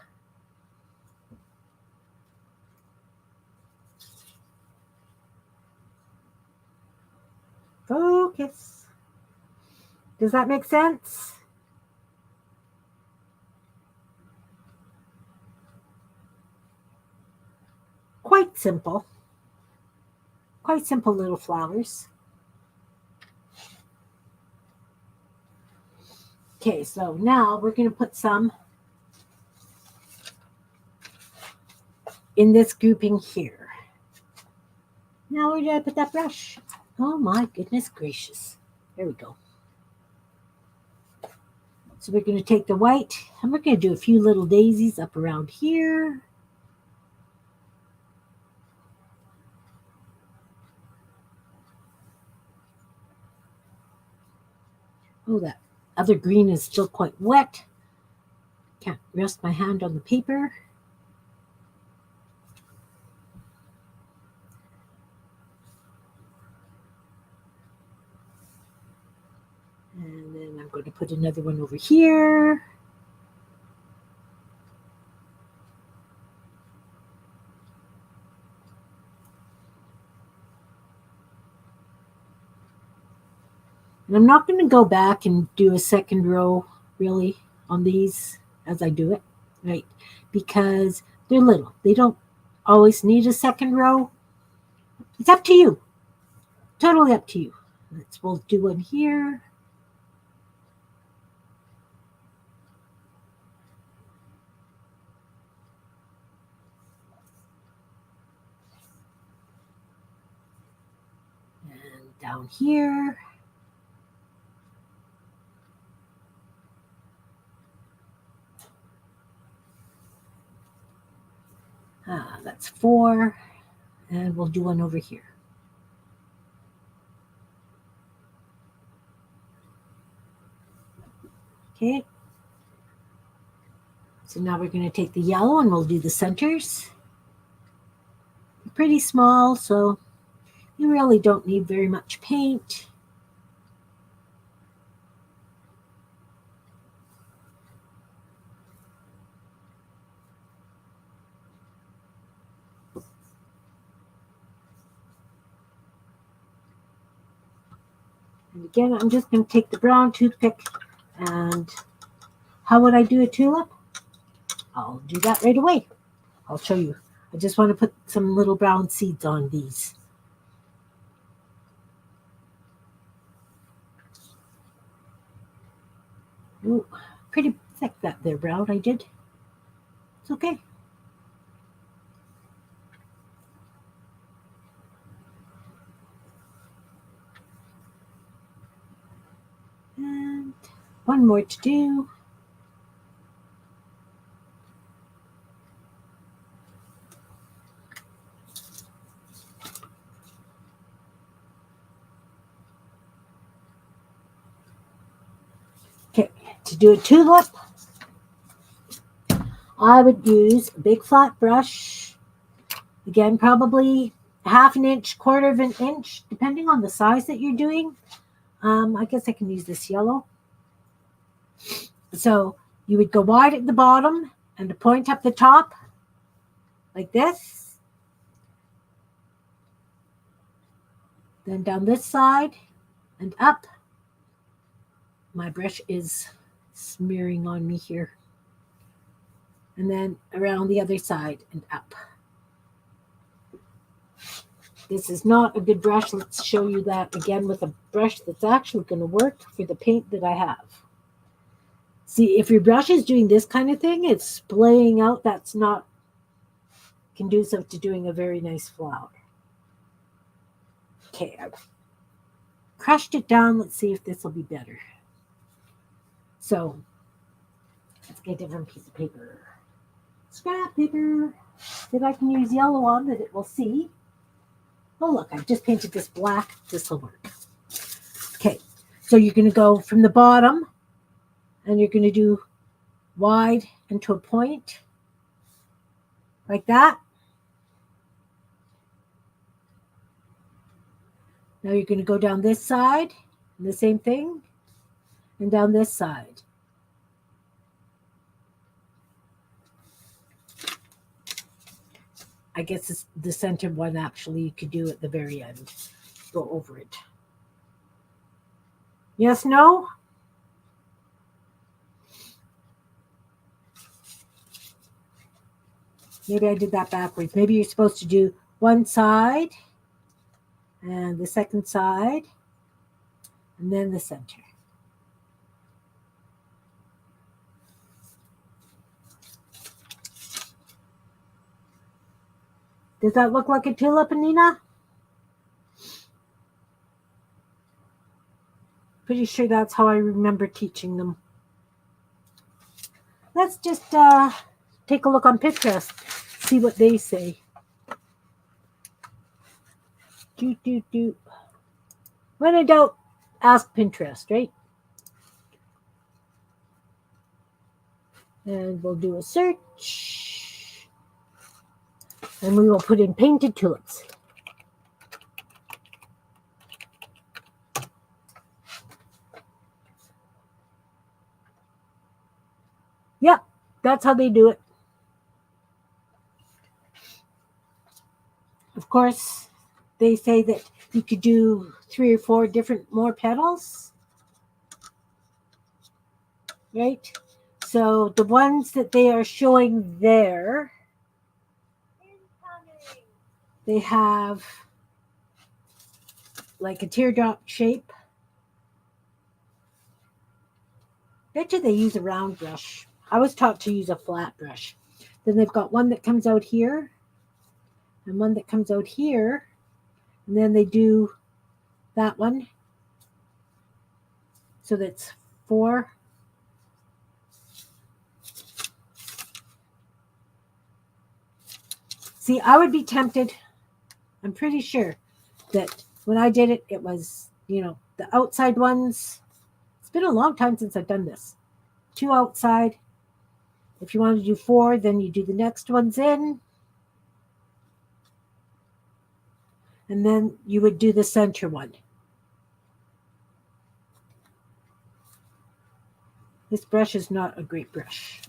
Focus. Does that make sense? Quite simple. Quite simple little flowers. Okay, so now we're going to put some in this grouping here. Now where did I put that brush? Oh my goodness gracious. There we go. So we're going to take the white and we're going to do a few little daisies up around here. Oh, that other green is still quite wet. Can't rest my hand on the paper. And then I'm going to put another one over here. And I'm not going to go back and do a second row really on these as I do it, right? Because they're little. They don't always need a second row. It's up to you. Totally up to you. We'll do one here. And down here. That's 4. And we'll do one over here. Okay. So now we're going to take the yellow and we'll do the centers. They're pretty small, so you really don't need very much paint. And again, I'm just going to take the brown toothpick, and how would I do a tulip? I'll do that right away. I'll show you. I just want to put some little brown seeds on these. Ooh, pretty thick that there, brown I did. It's okay. And one more to do. Okay, to do a tulip, I would use a big flat brush. Again, probably 1/2 inch, 1/4 inch, depending on the size that you're doing. I guess I can use this yellow. So you would go wide at the bottom and point up the top like this. Then down this side and up. My brush is smearing on me here. And then around the other side and up. This is not a good brush. Let's show you that again with a brush that's actually going to work for the paint that I have. See, if your brush is doing this kind of thing, it's splaying out. That's not conducive to doing a very nice flower. Okay, I've crushed it down. Let's see if this will be better. So, let's get a different piece of paper. Scrap paper that I can use yellow on that it will see. Oh, look, I've just painted this black. This will work. Okay, so you're going to go from the bottom and you're going to do wide and to a point, like that. Now you're going to go down this side, and the same thing, and down this side. I guess it's the center one actually you could do at the very end. Go over it. Yes, no? Maybe I did that backwards. Maybe you're supposed to do one side and the second side and then the center. Does that look like a tulip, Anina? Pretty sure that's how I remember teaching them. Let's just take a look on Pinterest, see what they say. When in doubt, ask Pinterest, right? And we'll do a search. And we will put in painted tulips. Yep, that's how they do it. Of course, they say that you could do 3 or 4 different more petals, right? So the ones that they are showing there, they have like a teardrop shape. Bet you they use a round brush. I was taught to use a flat brush. Then they've got one that comes out here and one that comes out here. And then they do that one. So that's 4. See, I would be tempted. I'm pretty sure that when I did it, it was, the outside ones. It's been a long time since I've done this. 2 outside. If you want to do 4, then you do the next ones in. And then you would do the center one. This brush is not a great brush.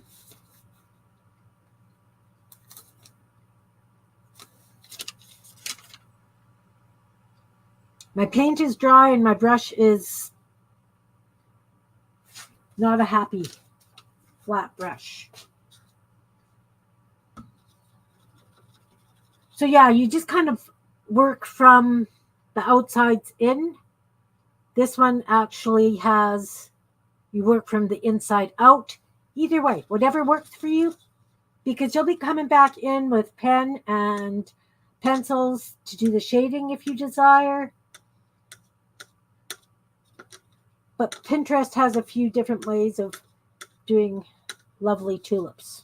My paint is dry and my brush is not a happy flat brush. So yeah, you just kind of work from the outsides in. This one actually has, you work from the inside out. Either way, whatever works for you, because you'll be coming back in with pen and pencils to do the shading if you desire. But Pinterest has a few different ways of doing lovely tulips.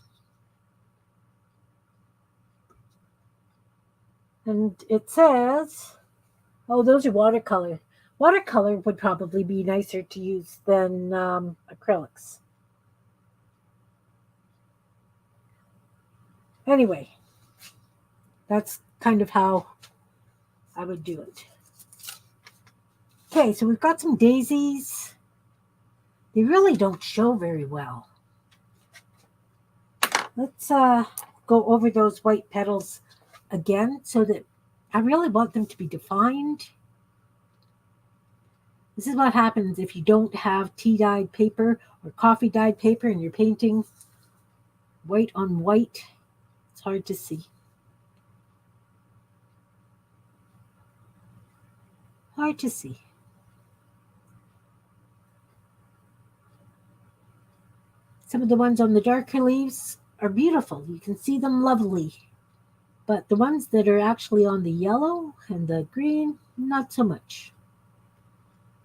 And it says, oh, those are watercolor. Watercolor would probably be nicer to use than acrylics. Anyway, that's kind of how I would do it. Okay, so we've got some daisies. They really don't show very well. Let's go over those white petals again so that I really want them to be defined. This is what happens if you don't have tea-dyed paper or coffee-dyed paper and you're painting white on white. It's hard to see. Hard to see. Some of the ones on the darker leaves are beautiful. You can see them lovely. But the ones that are actually on the yellow and the green, not so much.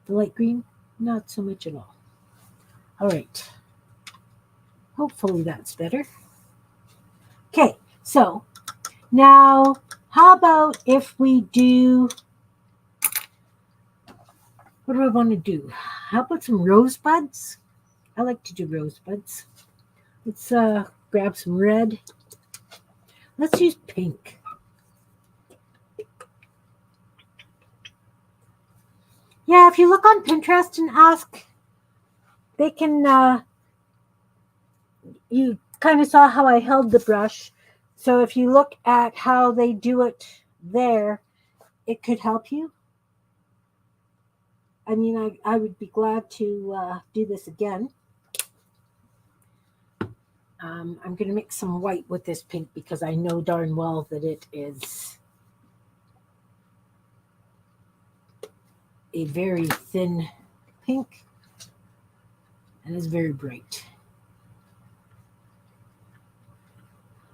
The light green, not so much at all. All right. Hopefully that's better. Okay, so now how about if we do, what do I want to do? How about some rosebuds? I like to do rosebuds. Let's grab some red. Let's use pink. Yeah, if you look on Pinterest and ask, they can, you kind of saw how I held the brush. So if you look at how they do it there, it could help you. I mean, I would be glad to do this again. I'm going to mix some white with this pink because I know darn well that it is a very thin pink and is very bright.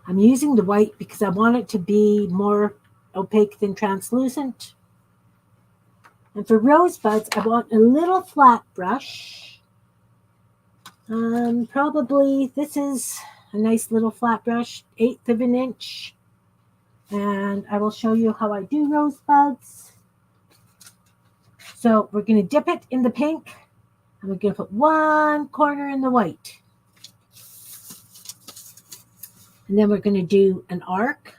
I'm using the white because I want it to be more opaque than translucent. And for rosebuds, I want a little flat brush. Probably this is a nice little flat brush, 1/8 of an inch. And I will show you how I do rosebuds. So we're going to dip it in the pink, and we're going to put one corner in the white. And then we're going to do an arc.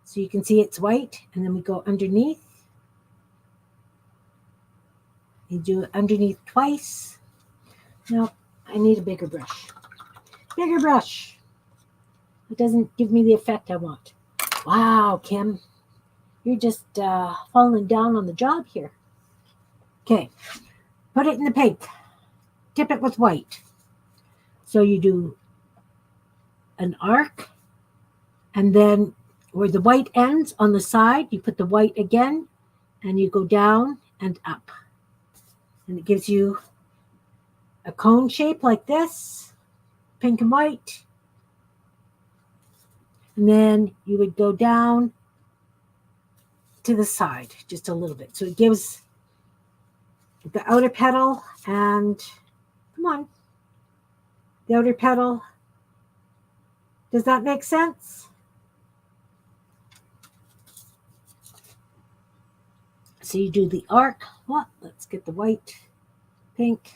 So you can see it's white, and then we go underneath. You do it underneath twice. No, I need a bigger brush. Bigger brush. It doesn't give me the effect I want. Wow, Kim. You're just falling down on the job here. Okay, put it in the pink. Dip it with white. So you do an arc, and then where the white ends on the side, you put the white again, and you go down and up. And it gives you a cone shape like this, pink and white. And then you would go down to the side just a little bit. So it gives the outer petal and, come on, the outer petal. Does that make sense? So you do the arc. Well, let's get the white, pink,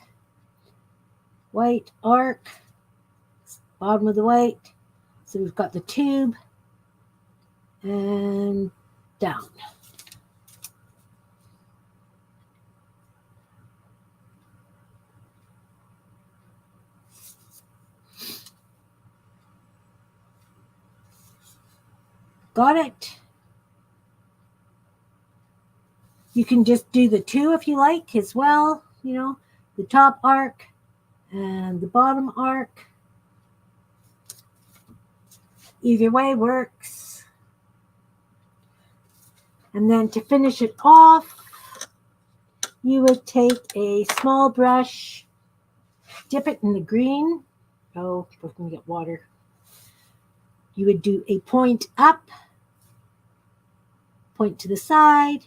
white, arc, bottom of the white. So we've got the tube and down. Got it? You can just do the two if you like as well, you know, the top arc and the bottom arc. Either way works. And then to finish it off, you would take a small brush, dip it in the green. Oh, we're going to get water. You would do a point up, point to the side,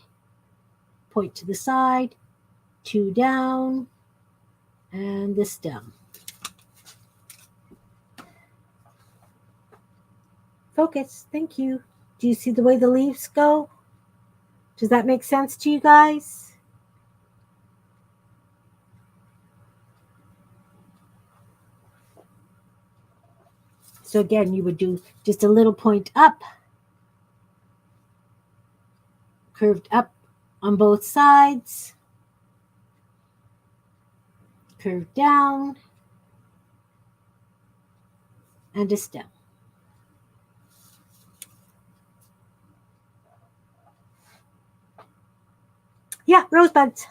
point to the side, two down, and the stem. Focus. Thank you. Do you see the way the leaves go? Does that make sense to you guys? So again, you would do just a little point up, curved up on both sides, curved down, and a stem. Yeah, rosebuds.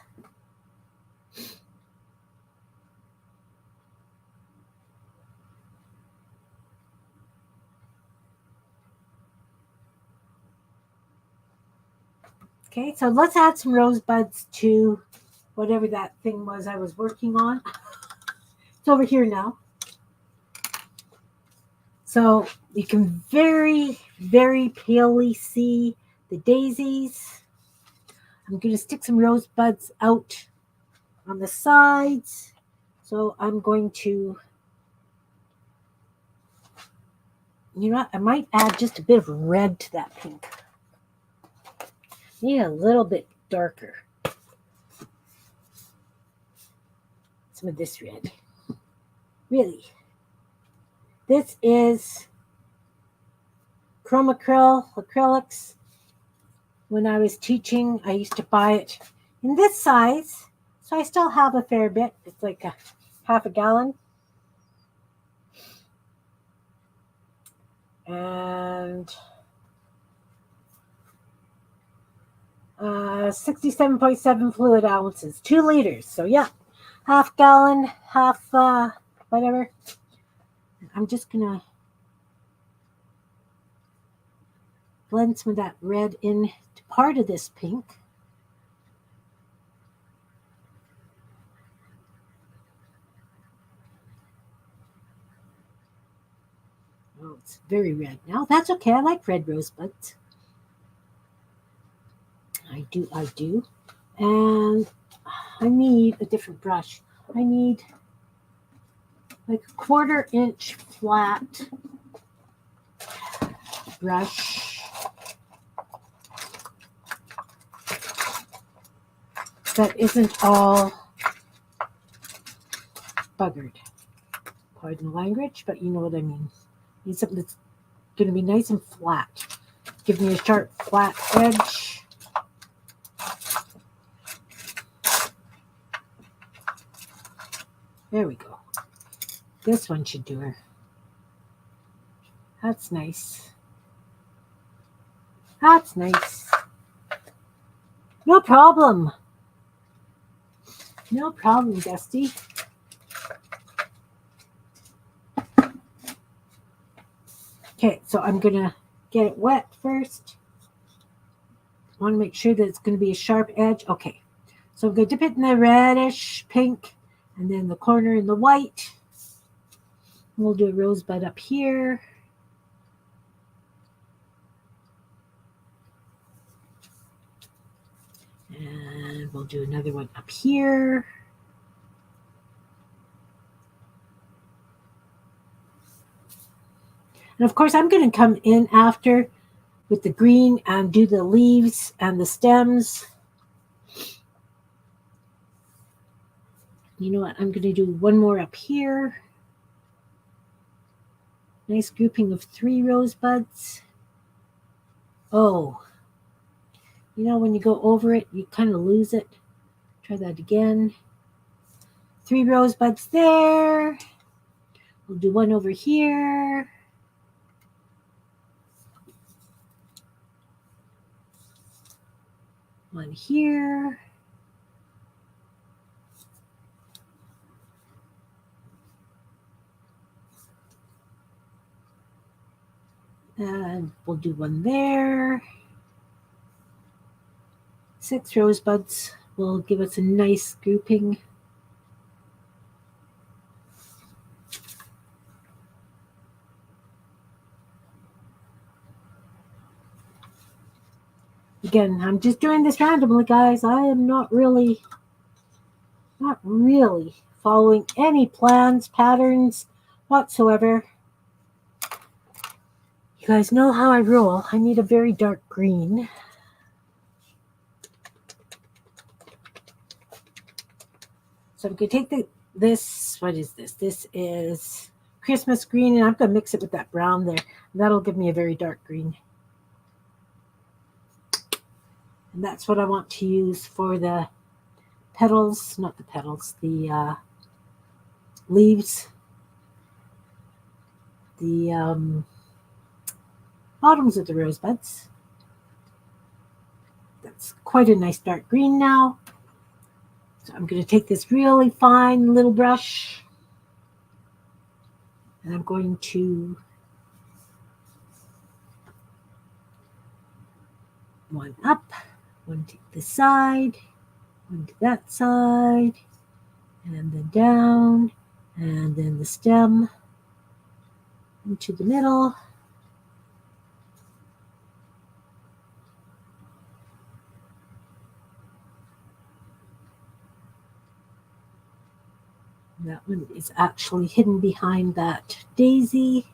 Okay, so let's add some rosebuds to whatever that thing was I was working on. It's over here now. So you can very, very palely see the daisies. I'm going to stick some rosebuds out on the sides. So I'm going to, you know what, I might add just a bit of red to that pink. Need a little bit darker. Some of this red. Really. This is acrylics. When I was teaching, I used to buy it in this size. So I still have a fair bit. It's like a half a gallon. And 67.7 fluid ounces, 2 liters. So yeah, half gallon, half whatever. I'm just gonna blend some of that red into part of this pink. Oh, it's very red now. That's okay. I like red rosebuds. I do. And I need a different brush. I need like a 1/4 inch flat brush that isn't all buggered. Pardon the language, but you know what I mean. I need something that's going to be nice and flat. Give me a sharp, flat edge. There we go. This one should do her. That's nice. That's nice. No problem. No problem, Dusty. Okay, so I'm going to get it wet first. I want to make sure that it's going to be a sharp edge. Okay, so I'm going to dip it in the reddish pink and then the corner in the white. We'll do a rosebud up here. And we'll do another one up here. And of course, I'm going to come in after with the green and do the leaves and the stems. You know what? I'm going to do one more up here. Nice grouping of 3 rosebuds. Oh, you know, when you go over it, you kind of lose it. Try that again. 3 rosebuds there. We'll do one over here. One here. And we'll do one there. 6 rosebuds will give us a nice grouping. Again, I'm just doing this randomly, guys. I am not really following any plans, patterns whatsoever. You guys know how I roll. I need a very dark green. So I'm going to take this, what is this? This is Christmas green, and I'm going to mix it with that brown there. And that'll give me a very dark green. And that's what I want to use for the petals, not the petals, the leaves, the bottoms of the rosebuds. That's quite a nice dark green now. So I'm going to take this really fine little brush and I'm going to one up, one to this side, one to that side, and then down, and then the stem into the middle. That one is actually hidden behind that daisy,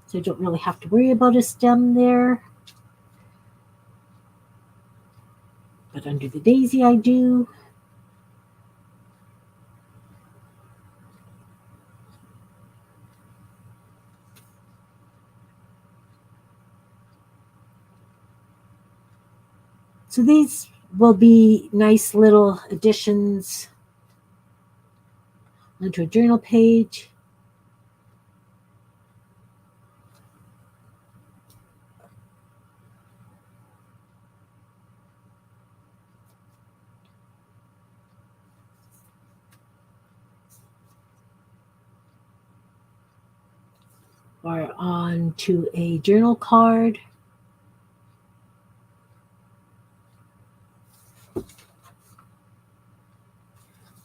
so I don't really have to worry about a stem there. But under the daisy I do. So these will be nice little additions onto a journal page. Or onto a journal card.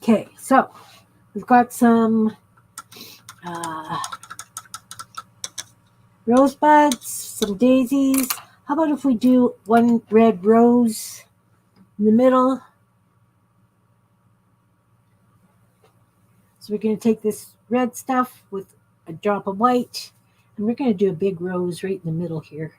Okay, so we've got some rosebuds, some daisies. How about if we do one red rose in the middle? So we're going to take this red stuff with a drop of white, and we're going to do a big rose right in the middle here.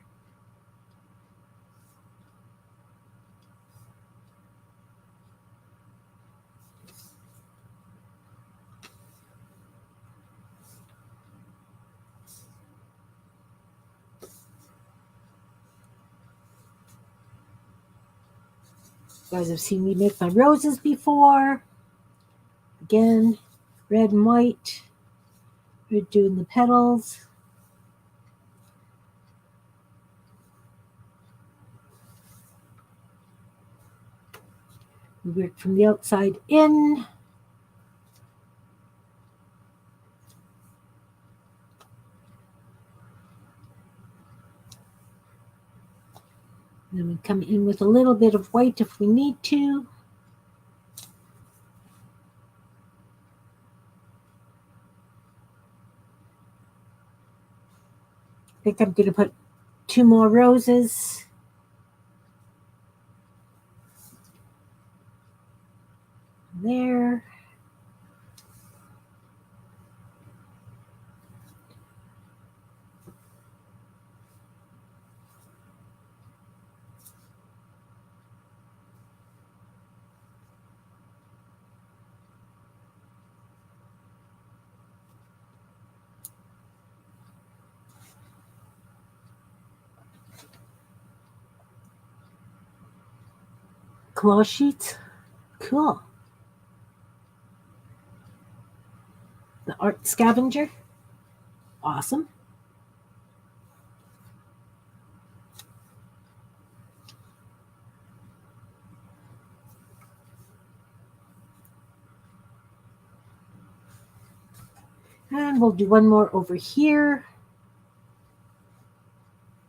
You guys have seen me make my roses before. Again, red and white. We're doing the petals. We work from the outside in. And then we come in with a little bit of white if we need to. I think I'm going to put 2 more roses. There. Collage sheets. Cool. The art scavenger. Awesome. And we'll do one more over here.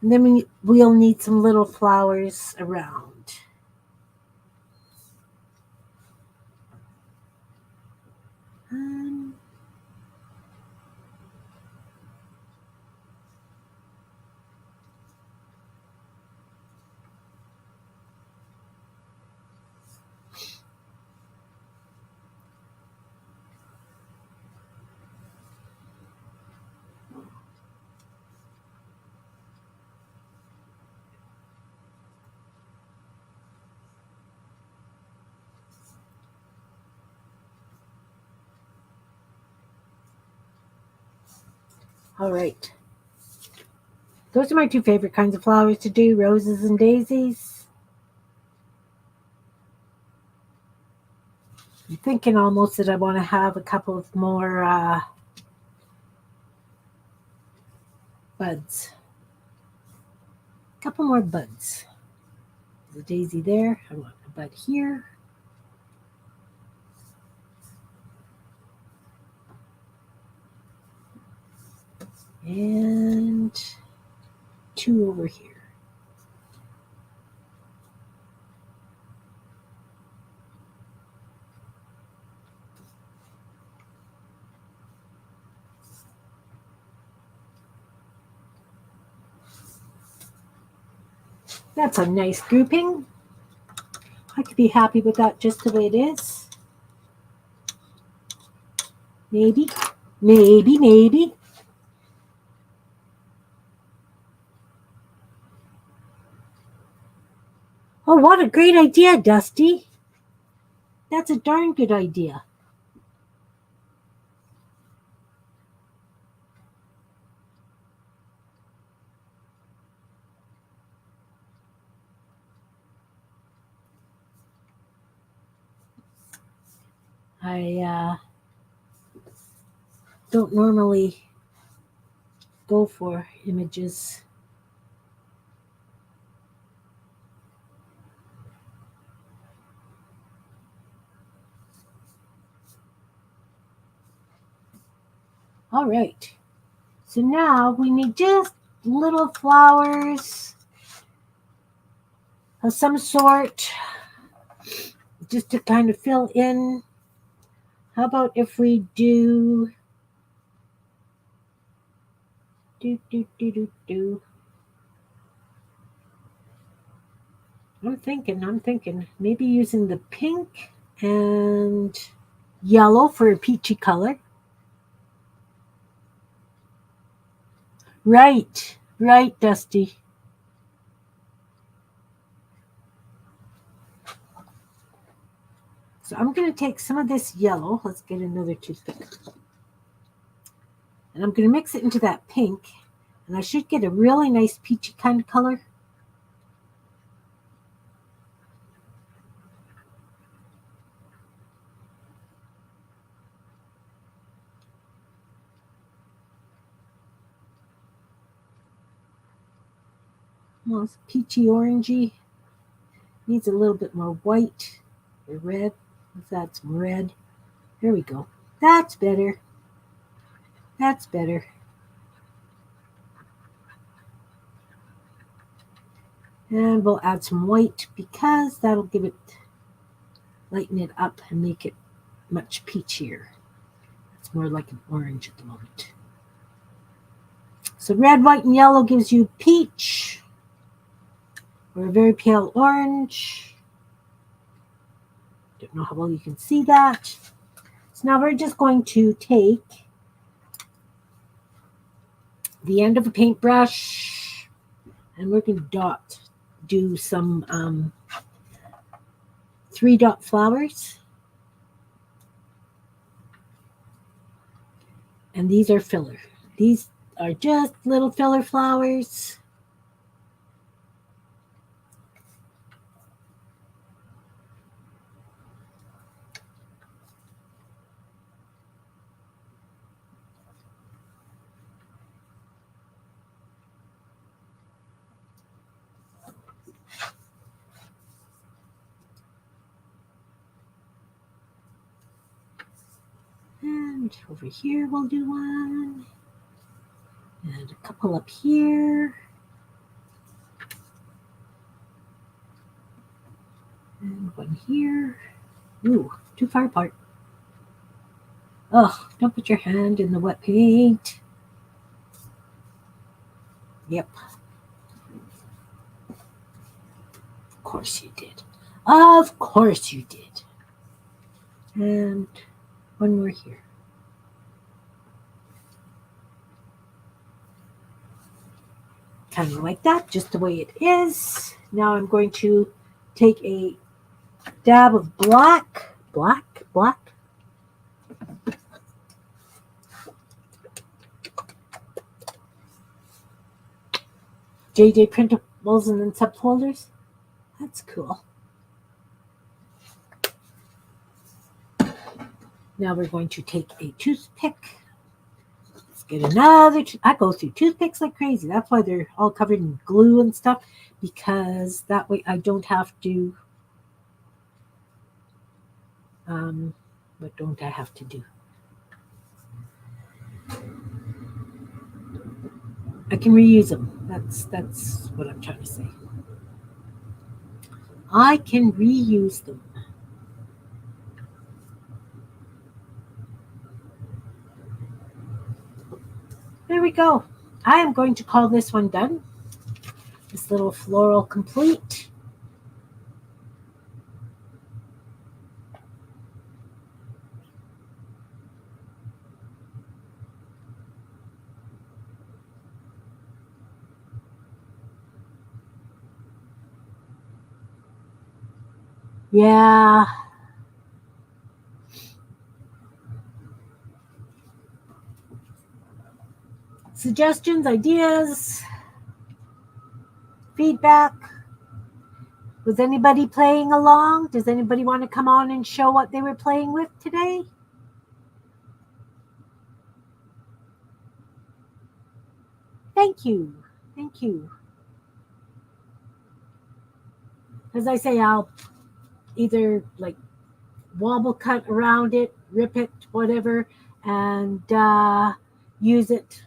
And then we'll need some little flowers around. All right. Those are my 2 favorite kinds of flowers to do, roses and daisies. I'm thinking almost that I want to have a couple of more buds. A couple more buds. There's a daisy there. I want a bud here. And 2 over here. That's a nice grouping. I could be happy with that just the way it is. Maybe, maybe, maybe. Oh, what a great idea, Dusty. That's a darn good idea. I don't normally go for images. All right. So now we need just little flowers of some sort just to kind of fill in. How about if we do do. I'm thinking maybe using the pink and yellow for a peachy color. Right, Dusty. So I'm going to take some of this yellow. Let's get another toothpick. And I'm going to mix it into that pink. And I should get a really nice peachy kind of color. Well, it's peachy orangey. Needs a little bit more white or red. Let's add some red. There we go. That's better. That's better. And we'll add some white because that'll give it, lighten it up and make it much peachier. It's more like an orange at the moment. So red, white, and yellow gives you peach or a very pale orange. Don't know how well you can see that. So now we're just going to take the end of a paintbrush and we're going to do some 3-dot flowers. And these are filler. These are just little filler flowers. And over here we'll do one. And a couple up here. And one here. Ooh, too far apart. Oh, don't put your hand in the wet paint. Yep. Of course you did. Of course you did. And one more here. Kind of like that, just the way it is. Now I'm going to take a dab of black. JJ printables and then subfolders. That's cool. Now we're going to take a toothpick. Let's get another. I go through toothpicks like crazy. That's why they're all covered in glue and stuff, because that way I don't have to. What don't I have to do? I can reuse them. That's what I'm trying to say. I can reuse them. There we go. I am going to call this one done. This little floral complete. Yeah. Suggestions, ideas, feedback Was anybody playing along? Does anybody want to come on and show what they were playing with today? Thank you. Thank you. As I say, I'll either like wobble cut around it, rip it, whatever, and use it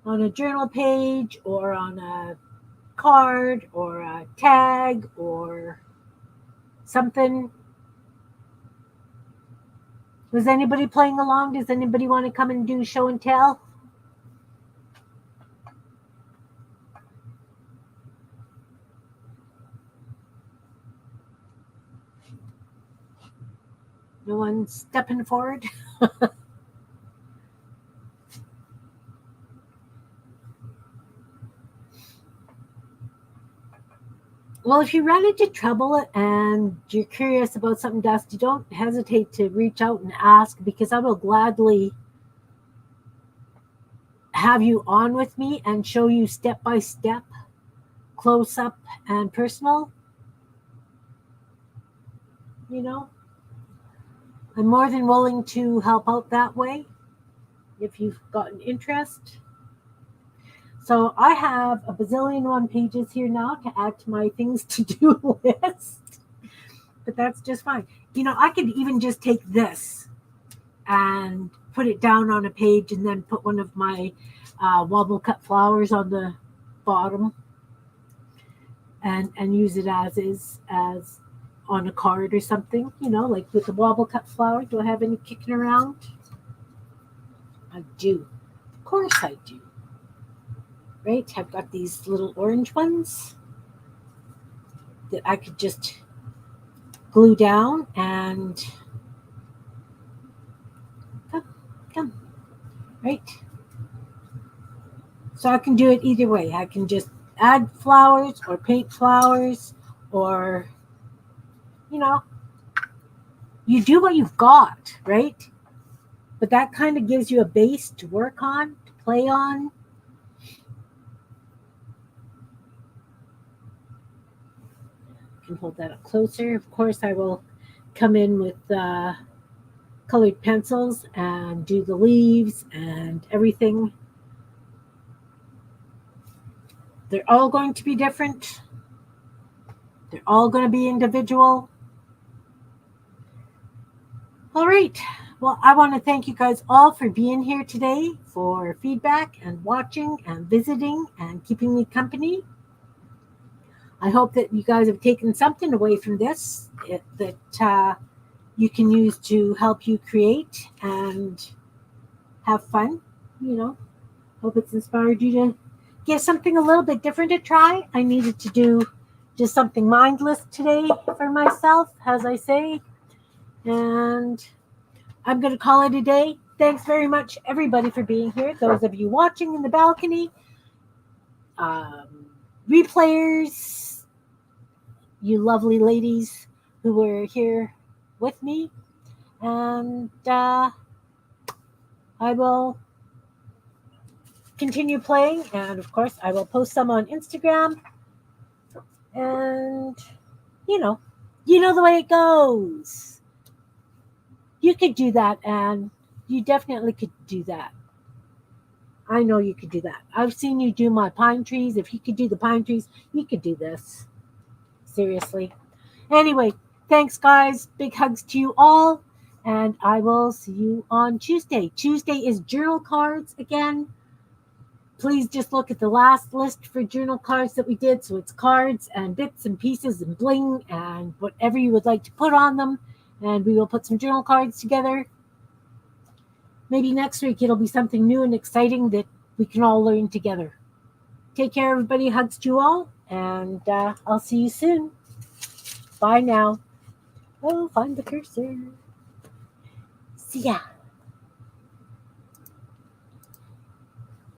on a journal page or on a card or a tag or something. Was anybody playing along? Does anybody want to come and do show and tell? No one stepping forward? Well, if you run into trouble and you're curious about something, Dusty, don't hesitate to reach out and ask, because I will gladly have you on with me and show you step by step, close up and personal. You know, I'm more than willing to help out that way if you've got an interest. So I have a bazillion one pages here now to add to my things to do list, but that's just fine. You know, I could even just take this and put it down on a page and then put one of my wobble cut flowers on the bottom and use it as is, as on a card or something, you know, like with the wobble cut flower. Do I have any kicking around? I do. Of course I do. Right? I've got these little orange ones that I could just glue down and come, right? So I can do it either way. I can just add flowers or paint flowers, or, you know, you do what you've got, right? But that kind of gives you a base to work on, to play on. Can hold that up closer. Of course, I will come in with colored pencils and do the leaves and everything. They're all going to be different. They're all going to be individual. All right. Well, I want to thank you guys all for being here today, for feedback and watching and visiting and keeping me company. I hope that you guys have taken something away from this that you can use to help you create and have fun. You know, hope it's inspired you to give something a little bit different a try. I needed to do just something mindless today for myself, as I say. And I'm going to call it a day. Thanks very much, everybody, for being here. Those of you watching in the balcony, replayers, you lovely ladies who were here with me. And I will continue playing. And of course, I will post some on Instagram. And, you know the way it goes. You could do that, and you definitely could do that. I know you could do that. I've seen you do my pine trees. If you could do the pine trees, you could do this. Seriously. Anyway, thanks, guys. Big hugs to you all. And I will see you on Tuesday. Tuesday is journal cards again. Please just look at the last list for journal cards that we did. So it's cards and bits and pieces and bling and whatever you would like to put on them. And we will put some journal cards together. Maybe next week it'll be something new and exciting that we can all learn together. Take care, everybody. Hugs to you all. And I'll see you soon. Bye now. Oh, find the cursor. See ya.